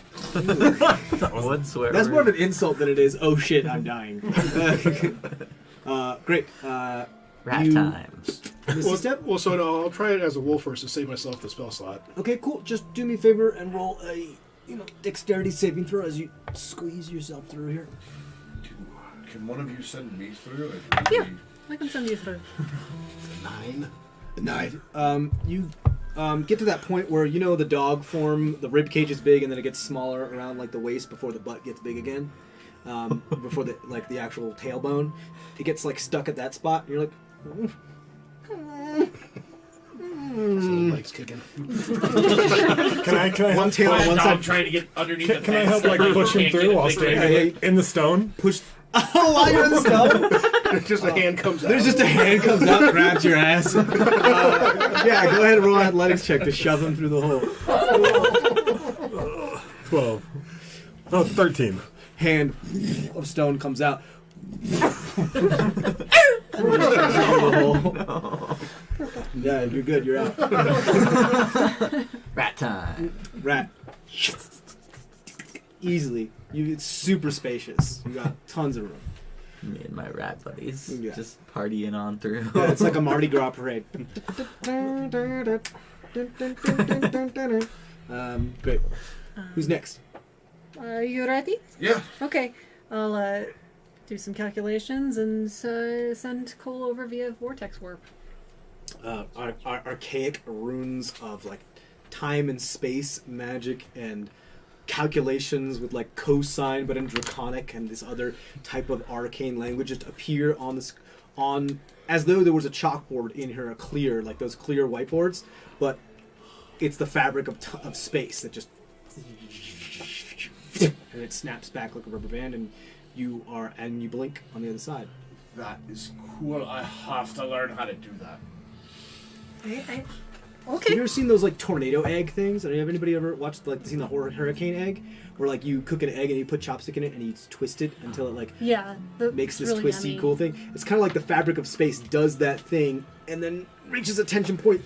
One swear That's word. more of an insult than it is, oh shit, I'm dying. Great. Rat you- time. Missy Step? Well, so no, I'll try it as a wolf first to save myself the spell slot. Okay, cool. Just do me a favor and roll a dexterity saving throw as you squeeze yourself through here. Can one of you send me through? Yeah. I can send you through. 9. You get to that point where the dog form, the rib cage is big and then it gets smaller around like the waist before the butt gets big again. Before the actual tailbone, it gets like stuck at that spot. And you're like, So legs kicking. Can I one help? tail on one side. trying to get underneath the Can I fence. help like push him through while staying in the stone? Push. Oh, while you're in the stone. Just a hand comes out. There's just a hand comes out, grabs your ass. Yeah, go ahead and roll an athletics check to shove him through the hole. 12. Oh, 13. Hand of stone comes out. Yeah, you're good. You're out. Rat time. Rat. Easily. It's super spacious. You got tons of room. Me and my rat buddies Yeah. just partying on through. Yeah, it's like a Mardi Gras parade. Great. Who's next? Are you ready? Yeah. Okay. I'll do some calculations and send Cole over via vortex warp. Archaic runes of like time and space magic and calculations with like cosine, but in Draconic and this other type of arcane language just appear on this as though there was a chalkboard in here, a clear, like those clear whiteboards, but it's the fabric of space that just and it snaps back like a rubber band, and you blink on the other side. That is cool. I have to learn how to do that. Have Okay. you ever seen those like tornado egg things? Have anybody ever watched seen the hurricane egg, where like you cook an egg and you put chopstick in it and you twist it until it like Yeah. makes this really twisty yummy. cool thing? It's kind of like the fabric of space does that thing and then reaches a tension point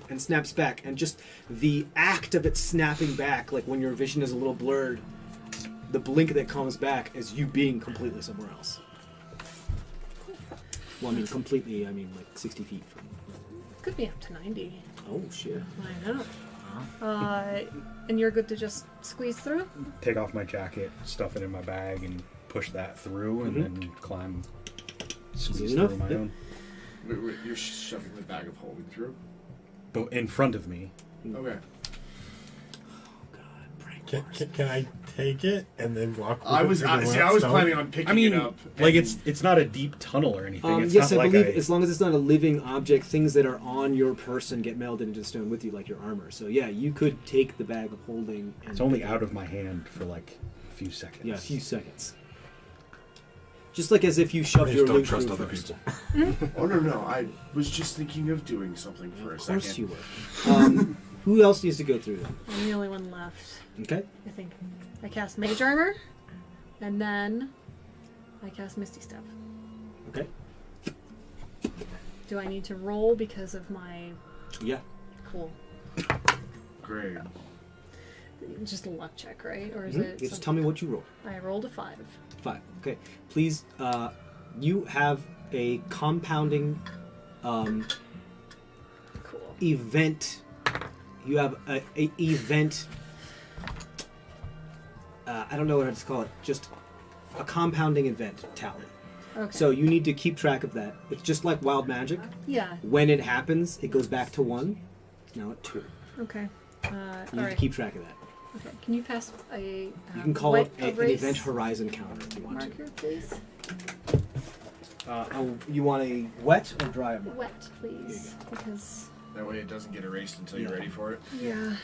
and snaps back, and just the act of it snapping back, like when your vision is a little blurred, the blink that comes back is you being completely somewhere else. Well, I mean completely. I mean like 60 feet from. Could be up to 90. Oh shit. I know. And you're good to just squeeze through? Take off my jacket, stuff it in my bag, and push that through, and then climb. Squeeze enough, through my yep. own. Wait, you're shoving the bag of holding through? But in front of me. Okay. Can I take it and then walk? With I it was through the I was stone? planning on picking I mean, it up. like and- it's not a deep tunnel or anything. It's Yes, not I like believe as long as it's not a living object, things that are on your person get melded into stone with you, like your armor. So yeah, you could take the bag of holding. And it's only out of my hand for like a few seconds. Yeah, a few seconds. Just like as if you shoved I your just don't loot trust through other first. people. Oh no, I was just thinking of doing something for a Of second. course you were. Who else needs to go through that? I'm the only one left, Okay. I think. I cast Mage Armor, and then I cast Misty Step. Okay. Do I need to roll because of my... Yeah. Cool. Great. Just a luck check, right? Or is Mhm. it... Just some- tell me what you roll. I rolled a 5. 5. Okay. Please, you have a compounding Cool. event. You have a event. I don't know what to call it. Just a compounding event tally. Okay. So you need to keep track of that. It's just like wild magic. Yeah. When it happens, it goes back to 1. It's now at 2. Okay. You need to Alright. keep track of that. Okay. Can you pass a... You can call white it an erase event horizon counter if you want marker, please? to. You want a wet or dry marker? Wet, please. Because... That way it doesn't get erased until you're Yeah. ready for it. Yeah.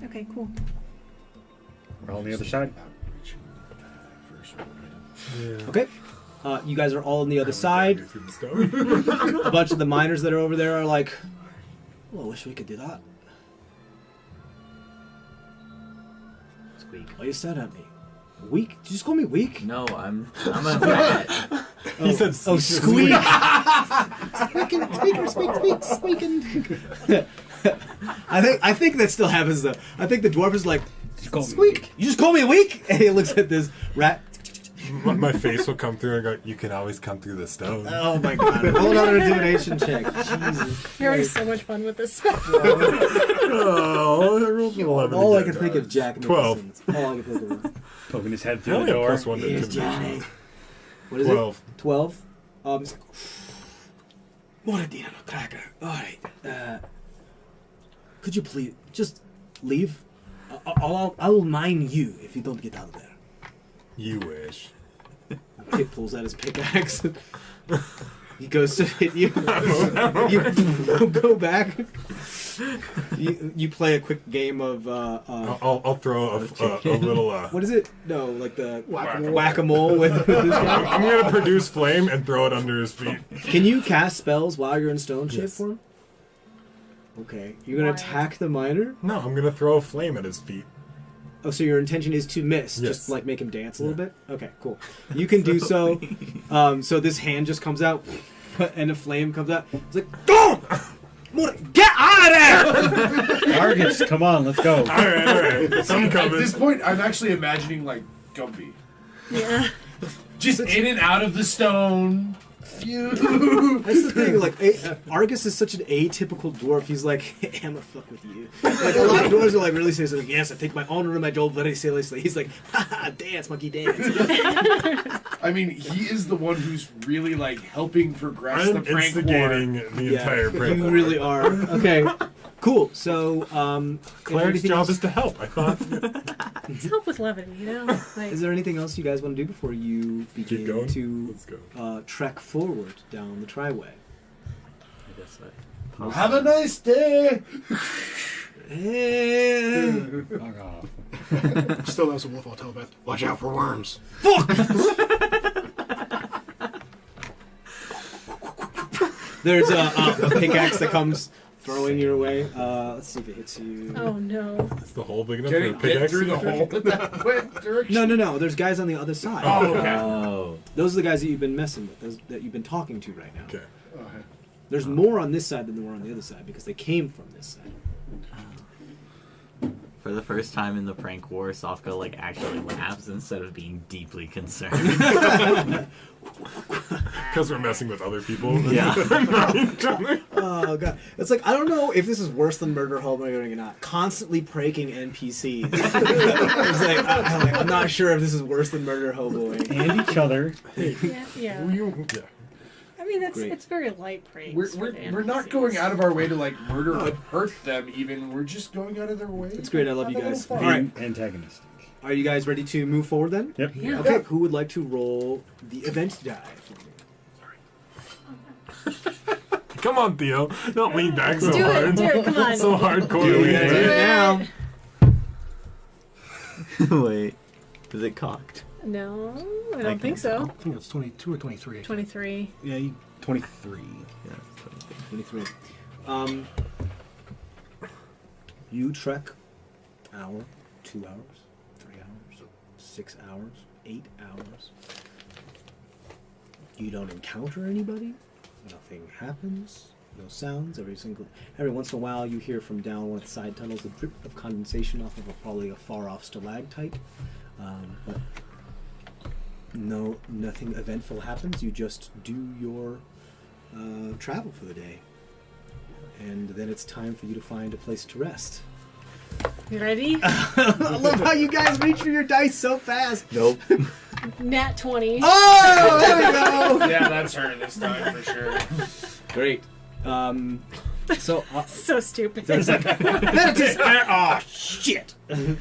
Okay, cool. We're on the other side. Yeah. Okay. You guys are all on the other side. Through the stone. A bunch of the miners that are over there are like, well, I wish we could do that. Squeak. Why you staring at me? Weak? Did you just call me weak? No, I'm a rat. He said, Oh, squeak! Squeaking. I think that still happens though. I think the dwarf is like, squeak. You just call me a weak? And he looks at this rat. My face will come through and go, you can always come through the stone. Oh my god. Hold on, an intimidation check. Jesus. You're having so much fun with this. Oh, I rolled an 11 All I again. can think of Jack 12. Nicholson's. All I can think of. Poking his head I through the only have door. plus 1 to Here's intimidation. Johnny. What is 12. it? 12. He's like, Moradina no cracker. Alright. Could you please just leave? I'll mine you if you don't get out of there. You wish. He pulls out his pickaxe. He goes to hit you. You go back. You play a quick game of. I'll throw a little. What is it? No, like the Whack-a-mole. whack-a-mole with this guy. I'm gonna produce flame and throw it under his feet. Can you cast spells while you're in stone shape Yes. form? Okay. You're gonna Why? attack the miner? No, I'm gonna throw a flame at his feet. Oh, so your intention is to miss, Yes. just like make him dance a little bit? Okay, cool. You can do so. So this hand just comes out, and a flame comes out. It's like, go! Get out of there! Argent, come on, let's go. All right. I'm At coming. this point, I'm actually imagining like Gumby. Yeah. Just in and out of the stone. That's the thing, like, Argus is such an atypical dwarf. He's like, hey, I'm gonna fuck with you. Like, a lot of dwarves are like really serious, like, yes, I take my honor and my job very seriously. He's like, haha, dance, monkey, dance. I mean, he is the one who's really like helping progress the I'm prank war. instigating the entire prank. You war. really are. Okay. Cool. So, Claire's job is to help. I thought. Let's help with levity, you know? Like, Is there anything else you guys want to do before you begin going? to Let's go. trek forward down the triway? I guess that. Have a nice day. Fuck off. Still knows a wolf I'll tell Beth. Watch out for worms. There's a pickaxe that comes throwing your way. Let's see if it hits you. oh no. Is the hole big enough Can for a it get pickaxe? through the hole in that quick direction? No. There's guys on the other side. Oh, okay. Oh. Those are the guys that you've been messing with, that you've been talking to right now. Okay. Okay. There's more on this side than there were on the other side because they came from this side. For the first time in the prank war, Sofka like actually laughs instead of being deeply concerned. Because we're messing with other people. Yeah. Oh god, it's like I don't know if this is worse than murder hoboing or not. Constantly pranking NPCs. It's like I'm not sure if this is worse than murder hoboing. And each other. Yeah. Yeah. I mean, Great. it's very light praise. We're not going out of our way to like murder or hurt them. Even we're just going out of their way. It's great. I love you Have a guys. little All fun. right, Antagonistic. are you guys ready to move forward then? Yep. Yeah. Okay. Who would like to roll the event die for me? Come on, Theo. Don't lean back so Do hard. it, do it, come on. So hardcore. Do lean it. back. now. Wait, is it cocked? No, I don't can't think so. I think it's 22 or 23. 23. Yeah, 23. Yeah. 23. You trek hour, 2 hours, 3 hours, 6 hours, 8 hours. You don't encounter anybody. Nothing happens. No sounds. Every once in a while, you hear from down one of the side tunnels a drip of condensation off of probably a far-off stalactite. But nothing eventful happens. You just do your travel for the day, and then it's time for you to find a place to rest. You ready? I love how you guys reach for your dice so fast. Nope. Nat 20. Oh, there we go. Yeah, that's her this time for sure. Great. So So stupid. that's like that is oh shit.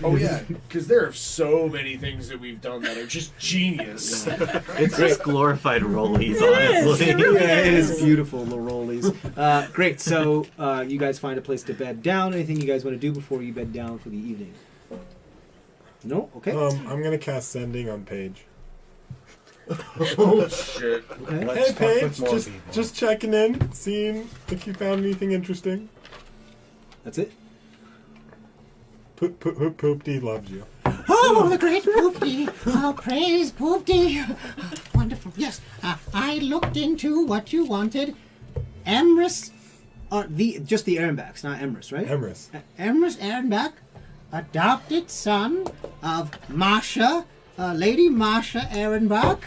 Oh yeah, because there are so many things that we've done that are just genius. It's just glorified rollies, is, honestly. it really Yeah, it is is. beautiful, the rollies. Great. So you guys find a place to bed down. Anything you guys want to do before you bed down for the evening? No. Okay. I'm gonna cast sending on Paige. Oh shit. Okay. Let's Hey fuck Paige, with more people. just checking in, seeing if you found anything interesting. That's it. Poopty loves you. Oh, the great Poopty! Oh, praise Poopty! Wonderful. Yes, I looked into what you wanted. Emrys, Just the Ehrenbachs, not Emrys, right? Emrys. Emrys Ehrenbach, adopted son of Masha, Lady Masha Ehrenbach,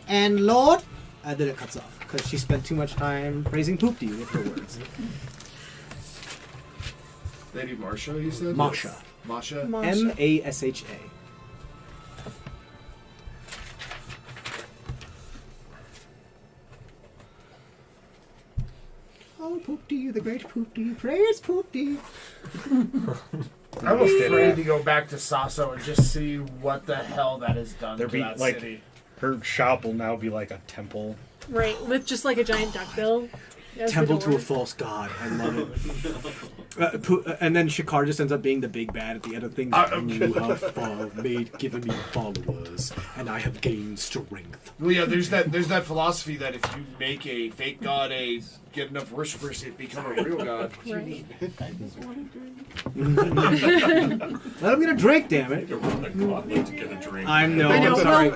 and Lord. Then it cuts off because she spent too much time praising Poopty with her words. Lady Marsha, you said? Masha. Masha? Masha. Oh, Poopty, the great Poopty, praise Poopty. I'm afraid to go back to Sasso and just see what the hell that has done There to be that like city. her shop will now be like a temple. Right, with just like a giant duckbill. as the Temple to door. a false god. I love it. And then Shakar just ends up being the big bad at the end of things. You have given me followers, and I have gained strength. Well, yeah, there's that philosophy that if you make a fake god get enough worshippers, it become a real god. Right. Let him get a drink, damn it. You're on the gauntlet to get a drink. I know. I know. I'm sorry.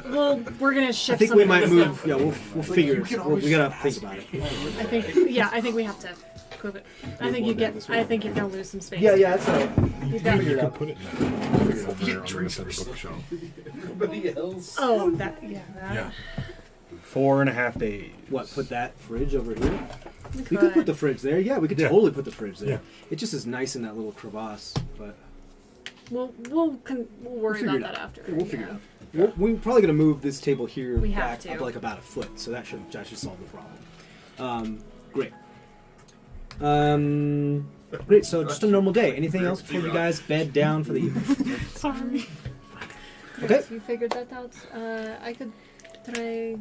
We're gonna I shift. think we some might of this move. Yeah, we'll figure it. We gotta think about it. I think. Yeah, I think we have to prove it. I think you get. I think you're gonna lose some space. that's right. You've got. You can put it now. Put it on there on the other side of the bookshelf. Everybody else. Oh, that. Yeah. That. Yeah. 4.5 days. What? Put that fridge over here? We We could put the fridge there. Yeah, we could Yeah. totally put the fridge there. Yeah. It just is nice in that little crevasse, but We'll worry figure about it that out. after. we'll figure it out. We're probably gonna move this table here We have back to. up like about a foot, so that should solve the problem. Great. Great. So just a normal day. Anything else before you guys bed down for the evening? Sorry. Okay. You figured that out. I could try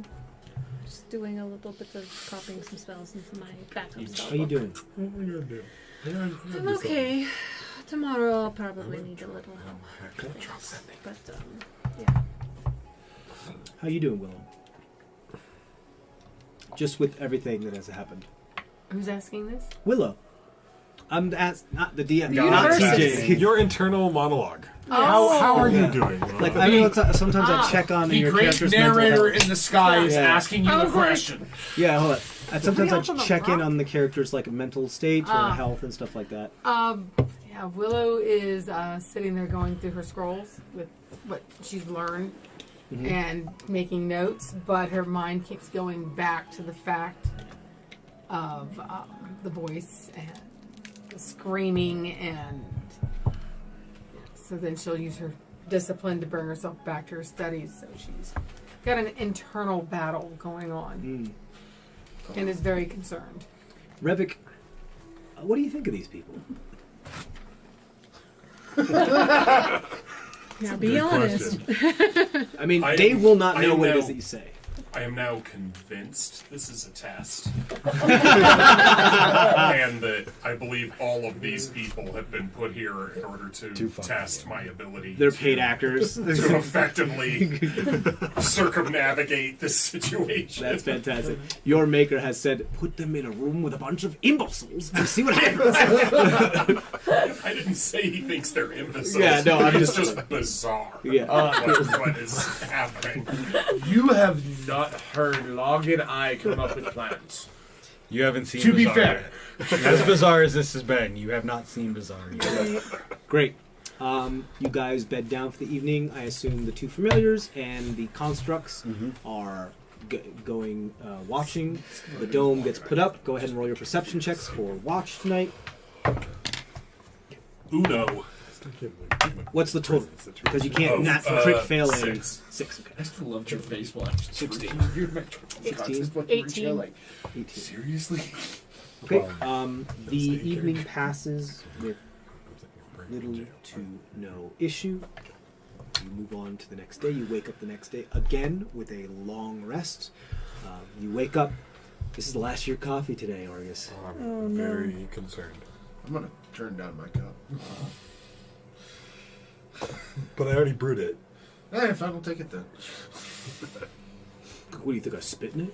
just doing a little bit of copying some spells into my backup spell. How are you doing? What are you gonna do? I'm okay. Tomorrow I'll probably need a little help. But yeah. How you doing, Willow? Just with everything that has happened. Who's asking this? Willow. I'm not the DM, The not university. TJ. Your internal monologue. Oh. How are you doing? Like I know sometimes I check on The your great character's mental narrator health. in the sky is Yeah. asking you I a was like- question. Yeah, hold on. Sometimes I up on the check in rock? on the character's like mental state or Ah. health and stuff like that. Yeah, Willow is sitting there going through her scrolls with what she's learned Mhm. and making notes, but her mind keeps going back to the fact of the voice and the screaming, and so then she'll use her discipline to bring herself back to her studies. So she's got an internal battle going on and is very concerned. Revik, what do you think of these people? Now be honest. I mean, I they am- will not I know am what it now- is that you say. I am now convinced this is a test. And that I believe all of these people have been put here in order to test my ability. They're paid actors. To effectively circumnavigate this situation. That's fantastic. Your maker has said, put them in a room with a bunch of imbeciles and see what happens. I didn't say he thinks they're imbeciles. Yeah, no, I'm it's just- just bizarre. Yeah. What is happening? You have not heard Log and I come up with plans. You haven't seen To be Bizarre fair. yet. As bizarre as this has been, you have not seen Bizarre yet. Great. You guys bed down for the evening. I assume the two familiars and the constructs are going watching. The dome gets put up. Go ahead and roll your perception checks for watch tonight. Uno. What's the total? Because you can't crit fail a 6. Okay. I still loved your face watch. 16. 16. 18. 18. Seriously? Okay. The evening passes with little to no issue. You move on to the next day. You wake up the next day again with a long rest. You wake up. This is the last of your coffee today, Argus. I'm very concerned. I'm going to turn down my cup. But I already brewed it. Hey, if I don't take it then. What do you think? I spit in it?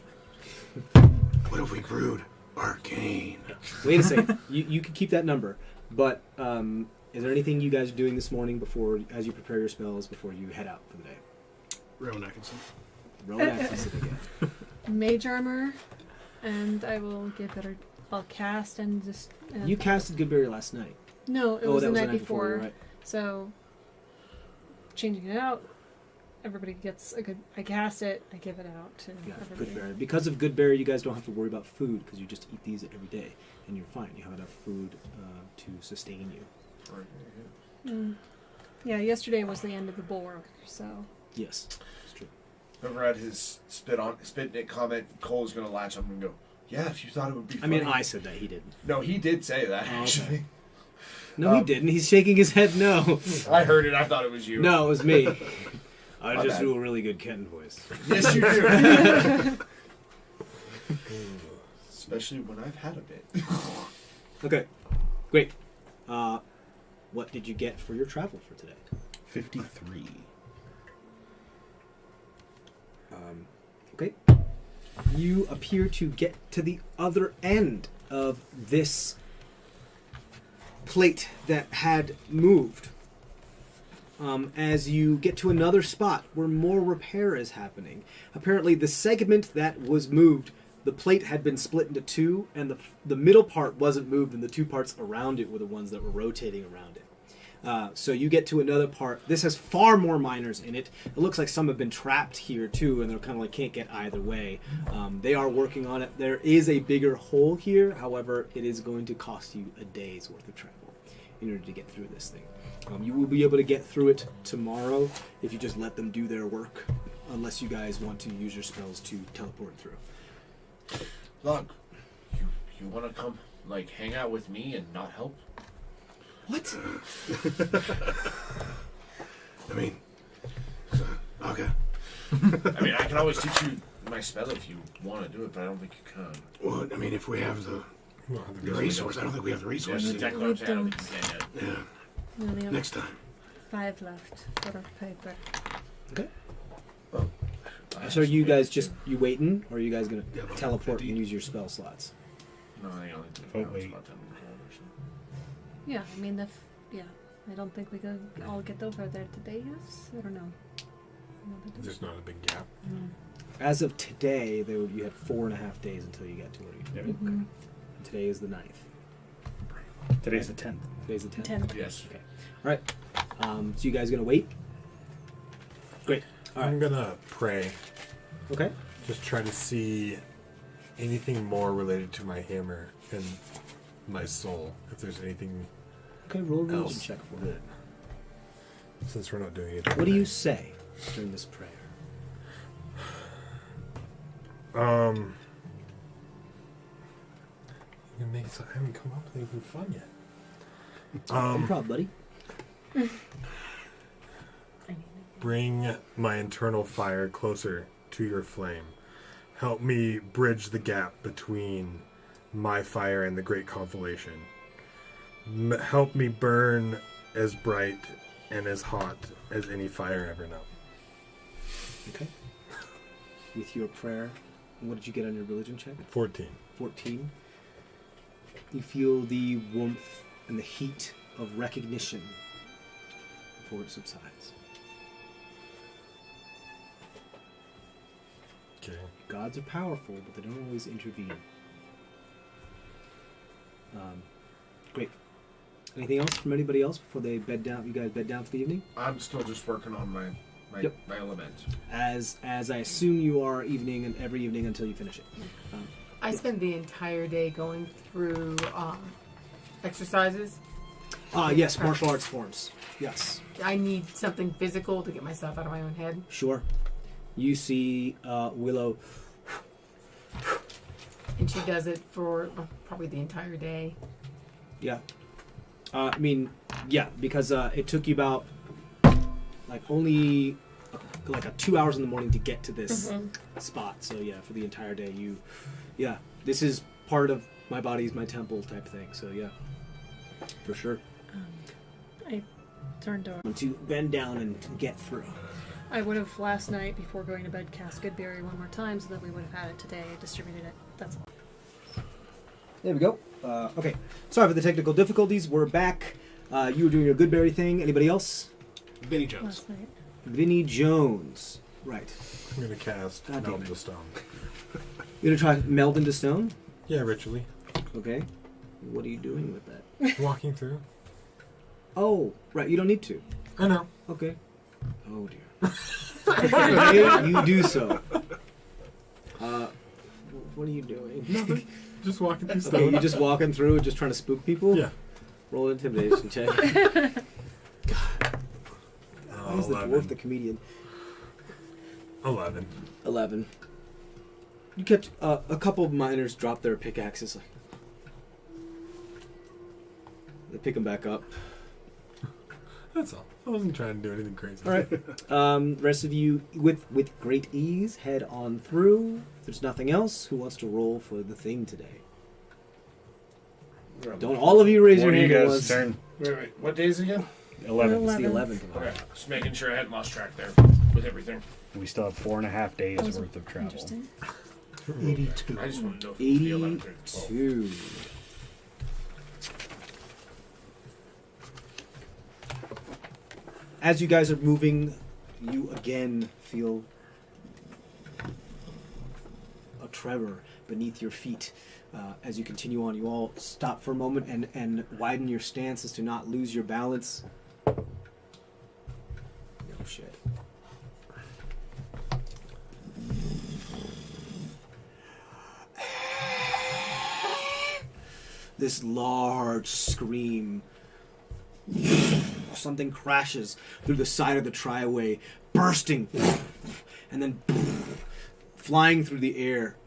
What have we brewed? Arcane. Wait a second. You can keep that number. But is there anything you guys are doing this morning before, as you prepare your spells before you head out for the day? Rowan Atkinson. Rowan Atkinson again. Mage armor, and I will give it I'll cast and just. You casted Goodberry last night. No, it was that the was night before. you're right. So, changing it out, everybody gets a good. I cast it, I give it out to Yeah, everybody. Goodberry. Because of Goodberry, you guys don't have to worry about food because you just eat these every day, and you're fine. You have enough food to sustain you. Yeah, yesterday was the end of the boar, so. Yes, it's true. Whoever had his spit in it comment, Cole's going to latch on and go, yeah, if you thought it would be I funny. mean, I said that. He didn't. No, he did say that, Oh, okay. actually. No, he didn't. He's shaking his head no. I heard it. I thought it was you. No, it was me. I My just bad. do a really good Ken voice. Yes, you do. Especially when I've had a bit. Okay, great. What did you get for your travel for today? 53. Okay. You appear to get to the other end of this plate that had moved. As you get to another spot where more repair is happening. Apparently the segment that was moved, the plate had been split into two, and the middle part wasn't moved, and the two parts around it were the ones that were rotating around it. So you get to another part. This has far more miners in it. It looks like some have been trapped here too, and they're kind of like can't get either way. They are working on it. There is a bigger hole here. However, it is going to cost you a day's worth of travel in order to get through this thing. You will be able to get through it tomorrow if you just let them do their work, unless you guys want to use your spells to teleport through. Look, you want to come, like, hang out with me and not help? What? I mean, okay. I mean, I can always teach you my spell if you want to do it, but I don't think you can. Well, I mean, if we have the resource, I don't think we have the Yes, resources. exactly what I'm saying. I don't think you can yet. Yeah. We only have Next time. 5 left for our paper. Okay. Well, So are you guys just you waiting, or are you guys gonna Yeah, but teleport and use your spell slots? No, I think I only did Oh, about wait. 10 or so. Yeah, I mean, I don't think we can all get over there today, yes? I don't know. There's not a big gap. As of today, you had 4.5 days until you get to where you. Yeah. Mm-hmm. And today is the 9th. Today's the 10th. Today's the 10th. 10th. Yes. Okay. All right. So you guys gonna wait? Great. All I'm right. gonna pray. Okay. Just try to see anything more related to my hammer and my soul. If there's anything Okay. Roll a religion else check for that, it. since we're not doing anything. What do you today. say during this prayer? I haven't come up with anything fun yet. No problem, buddy. Bring my internal fire closer to your flame. Help me bridge the gap between my fire and the great constellation. Help me burn as bright and as hot as any fire ever known. Okay. With your prayer, what did you get on your religion check? 14. 14. You feel the warmth and the heat of recognition before it subsides. Okay. Gods are powerful, but they don't always intervene. Great. Anything else from anybody else before they bed down? You guys bed down for the evening? I'm still just working on my Yep. my element. As I assume you are evening and every evening until you finish it. I spend the entire day going through exercises. Yes, martial arts forms. Yes. I need something physical to get myself out of my own head. Sure. You see Willow. And she does it for probably the entire day. Yeah. I mean, yeah, because it took you about only 2 hours in the morning to get to this spot. So yeah, for the entire day, this is part of my body's my temple type thing. So yeah, for sure. I turned over. To bend down and get through. I would have last night before going to bed cast Goodberry one more time so that we would have had it today, distributed it. That's all. There we go. Okay. Sorry for the technical difficulties. We're back. You were doing your Goodberry thing. Anybody else? Vinny Jones. Last night. Vinny Jones. Right. I'm going to cast God damn Melt it. the Stone. You're going to try meld into stone? Yeah, ritually. Okay. What are you doing with that? Walking through. Oh, right. You don't need to. I know. Okay. Oh, dear. Okay, you do so. What are you doing? Nothing. Just walking through Okay, stone. you just walking through and just trying to spook people? Yeah. Roll an intimidation check. Why is the dwarf the comedian? 11. 11. You catch a couple of miners drop their pickaxes. They pick them back up. That's all. I wasn't trying to do anything crazy. All right. Rest of you, with great ease, head on through. If there's nothing else, who wants to roll for the thing today? Don't all of you raise your What do hand you at guys once. turn? Wait. What day is it again? 11. It's the 11th. Okay. Just making sure I hadn't lost track there with everything. We still have 4.5 days That was worth of travel. Interesting. 82. I just want to know if it was the 11th or 12th. 82. As you guys are moving, you again feel a tremor beneath your feet. As you continue on, you all stop for a moment and widen your stance as to not lose your balance. Oh shit. This large scream. Something crashes through the side of the triway, bursting, and then flying through the air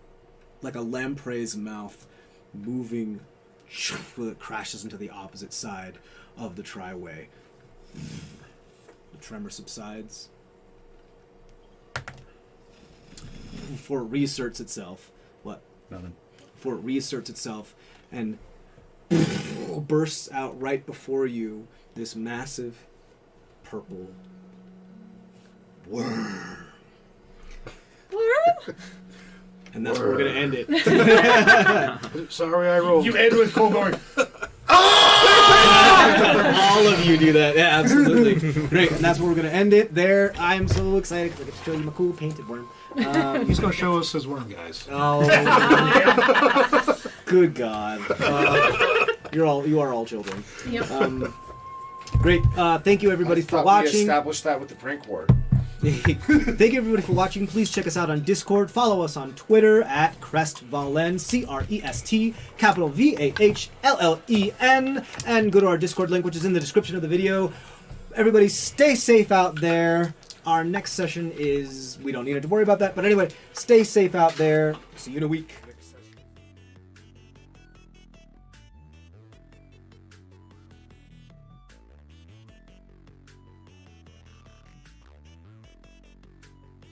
like a lamprey's mouth, moving it crashes into the opposite side of the triway. The tremor subsides. Before it reasserts itself. What? Nothing. Before it reasserts itself and bursts out right before you this massive purple worm. And that's where we're going to end it. Sorry, I rolled. You end with Cole going, All of you do that. Yeah, absolutely. Great. And that's where we're going to end it there. I'm so excited because I get to show you my cool painted worm. He's going to show us his worm, guys. Oh, good God. You are all children. Yep. Great. Thank you, everybody, for We watching. established that with the prank war. Thank you, everybody, for watching. Please check us out on Discord. Follow us on Twitter at CrestVahllen, CREST, capital VAHLLEN, and go to our Discord link, which is in the description of the video. Everybody, stay safe out there. Our next session is... We don't need to worry about that. But anyway, stay safe out there. See you in a week.